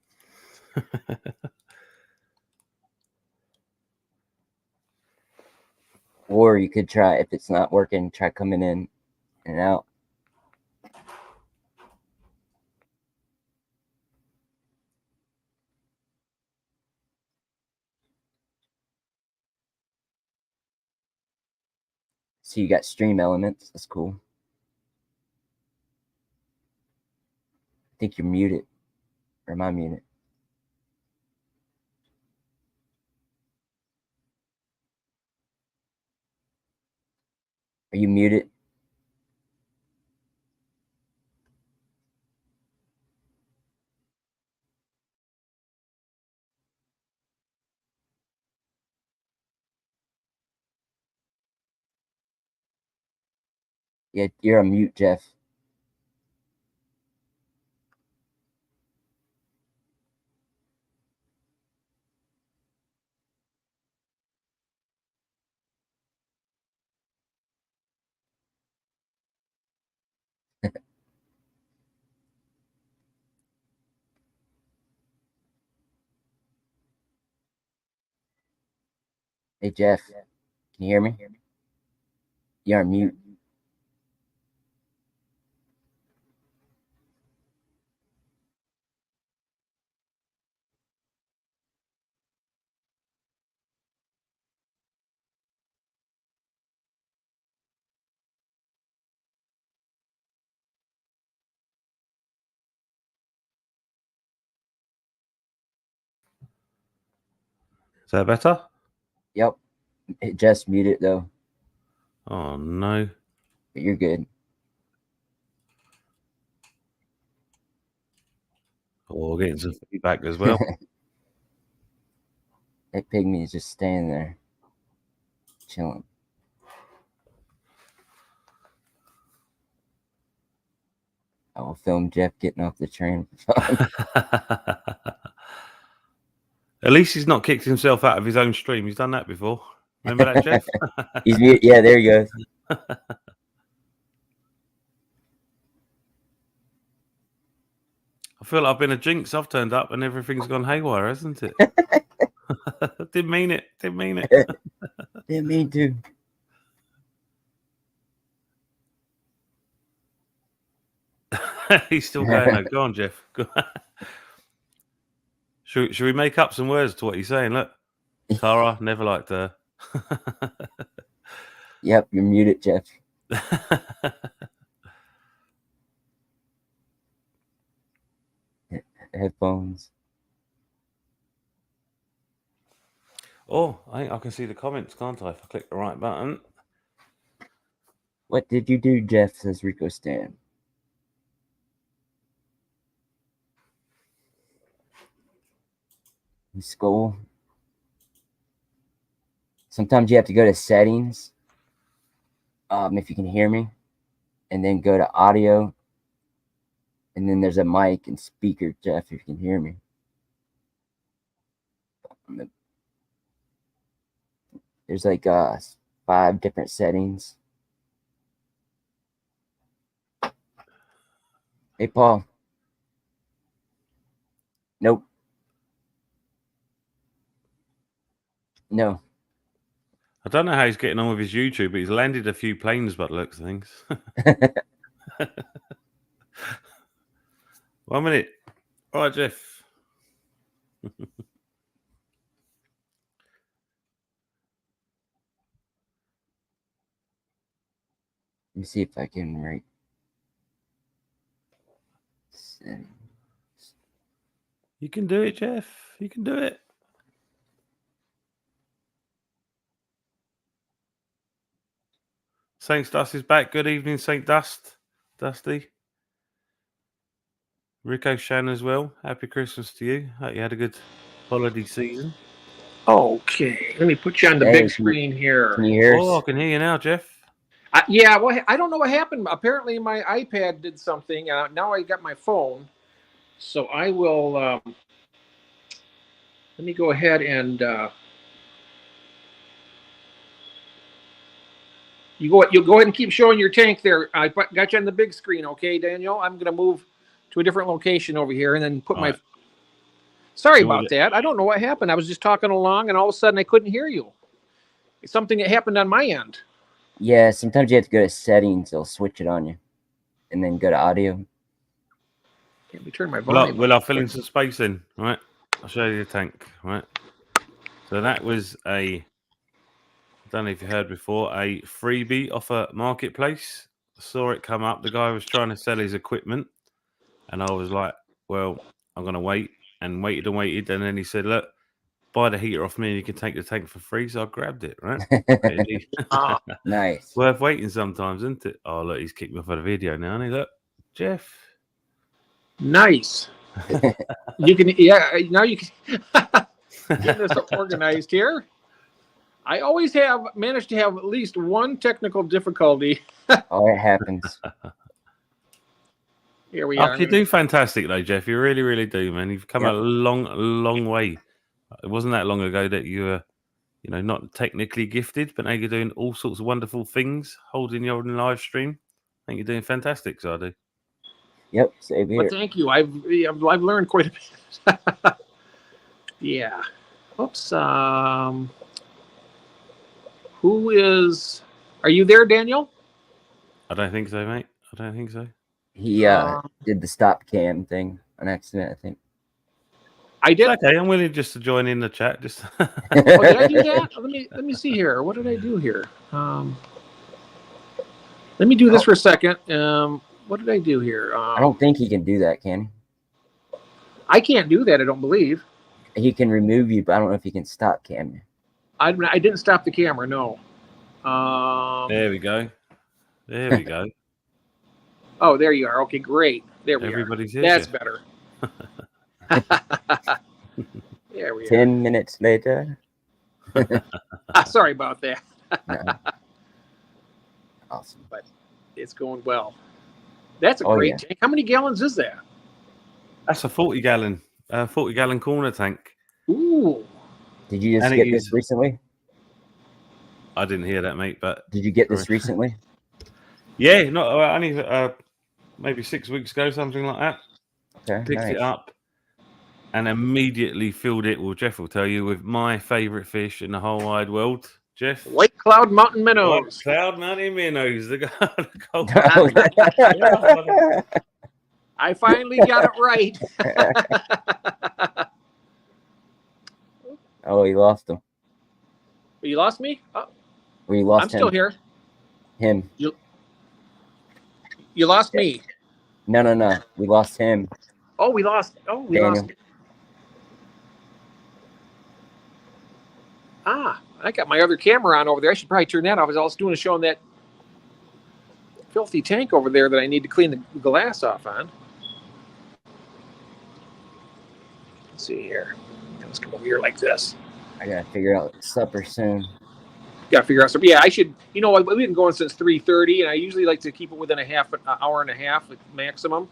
Or you could try, if it's not working, try coming in and out. So you got stream elements. That's cool. I think you're muted. Or am I muted? Are you muted? Yeah, you're on mute, Jeff. Hey, Jeff. Can you hear me? You're on mute. Is that better? Yep. It just muted though. Oh no. But you're good. Oh, getting some feedback as well. That pygmy is just standing there, chilling. I will film Jeff getting off the train. At least he's not kicked himself out of his own stream. He's done that before. Remember that, Jeff? He's muted. Yeah, there he goes. I feel like I've been a jinx. I've turned up and everything's gone haywire, hasn't it? Didn't mean it. Didn't mean it. Didn't mean to. He's still going though. Go on, Jeff. Go on. Should we make up some words to what he's saying? Look, Tara, never liked her. Yep, you're muted, Jeff. Headphones. Oh, I think I can see the comments, can't I? If I click the right button. What did you do, Jeff? Says Rico Stan. Skull. Sometimes you have to go to settings. If you can hear me, and then go to audio, and then there's a mic and speaker, Jeff. If you can hear me. There's like 5 different settings. Hey, Paul. Nope. No. I don't know how he's getting on with his YouTube, but he's landed a few planes by the looks of things. 1 minute. All right, Jeff. Let me see if I can write. You can do it, Jeff. You can do it. Saint Dusty's back. Good evening, Saint Dusty. Rico Shan as well. Happy Christmas to you. Hope you had a good holiday season. Okay, let me put you on the big screen here. Can you hear us? Oh, I can hear you now, Jeff. Yeah, well, I don't know what happened. Apparently, my iPad did something. Now I got my phone, so I will. Let me go ahead and you'll go ahead and keep showing your tank there. I got you on the big screen, okay, Daniel? I'm going to move to a different location over here and then put my. Right. Sorry about that. I don't know what happened. I was just talking along, and all of a sudden I couldn't hear you. It's something that happened on my end. Yeah, sometimes you have to go to settings. They'll switch it on you, and then go to audio. Let me turn my volume. Will I fill in some space in? Right, I'll show you the tank. Right, so that was a don't know if you heard before, a freebie off a marketplace. Saw it come up. The guy was trying to sell his equipment, and I was like, well, I'm going to wait, and waited and waited. And then he said, look, buy the heater off me and you can take the tank for free. So I grabbed it, right? Nice. Worth waiting sometimes, isn't it? Oh, look, he's kicked me off of the video now, and he look, Jeff. Nice. You can, now you can get this organized here. I always have managed to have at least one technical difficulty. Oh, it happens. Here we are. You do fantastic, though, Jeff. You really, really do, man. You've come a long way. It wasn't that long ago that you were, not technically gifted, but now you're doing all sorts of wonderful things, holding your own live stream. I think you're doing fantastic, so I do. Yep, same here. Well, thank you. I've learned quite a bit. Yeah. Oops. Are you there, Daniel? I don't think so, mate. I don't think so. He did the stop cam thing on accident, I think. I did. Okay, I'm willing just to join in the chat. Just did I do that? Let me see here. What did I do here? Let me do this for a second. What did I do here? I don't think he can do that, can he? I can't do that, I don't believe. He can remove you, but I don't know if he can stop cam you. I didn't stop the camera, no. There we go. There we go. Oh, there you are. Okay, great. There we Everybody's are. Here. That's better. There we are. 10 minutes later. Sorry about that. No. Awesome. But it's going well. That's a great tank. How many gallons is that? That's a 40-gallon corner tank. Ooh. Did you just get this recently? I didn't hear that, mate. But did you get this recently? Yeah, only maybe 6 weeks ago, something like that. Okay, picked it up and immediately filled it. Well, Jeff will tell you, with my favorite fish in the whole wide world, Jeff. White Cloud Mountain Minnows. White Cloud Mountain Minnows. I finally got it right. Oh, you lost him. You lost me? Oh. We lost him. I'm still here. Him. You lost me. No. We lost him. Oh, we lost. Lost. I got my other camera on over there. I should probably turn that off. I was doing showing that filthy tank over there that I need to clean the glass off on. Let's see here. Let's come over here like this. I gotta figure out supper soon. Got to figure out something. Yeah, I should. We've been going since 3:30, and I usually like to keep it within an hour and a half maximum.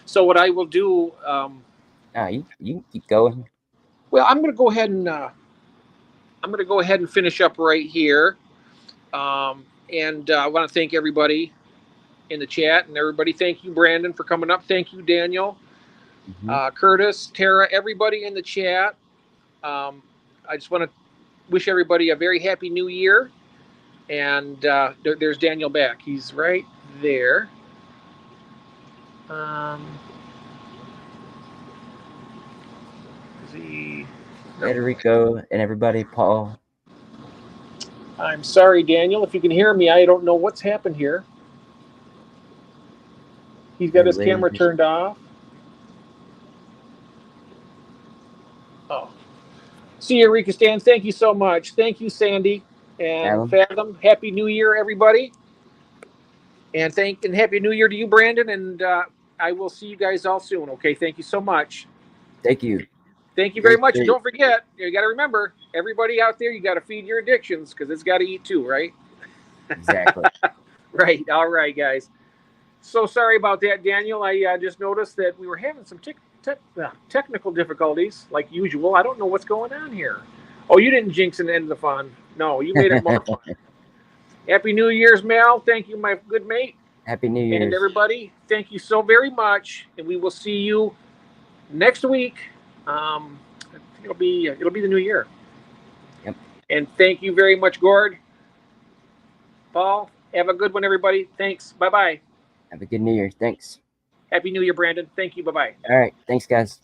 So what I will do. You can keep going. Well, I'm going to go ahead and finish up right here. And I want to thank everybody in the chat, and everybody. Thank you, Brandon, for coming up. Thank you, Daniel, Curtis, Tara, everybody in the chat. I just want to wish everybody a very happy new year. And there's Daniel back. He's right there. Federico and everybody, Paul. I'm sorry, Daniel. If you can hear me, I don't know what's happened here. He's got his camera turned off. Oh. See you, Eureka Stan. Thank you so much. Thank you, Sandy. And Fathom. Happy New Year, everybody. And Happy New Year to you, Brandon. And I will see you guys all soon. Okay, thank you so much. Thank you. Thank you very much. And don't forget, you got to remember, everybody out there, you got to feed your addictions because it's got to eat too, right? Exactly. Right. All right, guys. So sorry about that, Daniel. I just noticed that we were having some technical difficulties like usual. I don't know what's going on here. Oh, you didn't jinx and end the fun. No, you made it more fun. Happy New Year's, Mel. Thank you, my good mate. Happy New Year's. And everybody, thank you so very much. And we will see you next week. I think it'll be the new year. Yep. And thank you very much, Gord. Paul, have a good one, everybody. Thanks. Bye-bye. Have a good New Year. Thanks. Happy New Year, Brandon. Thank you. Bye-bye. All right. Thanks, guys.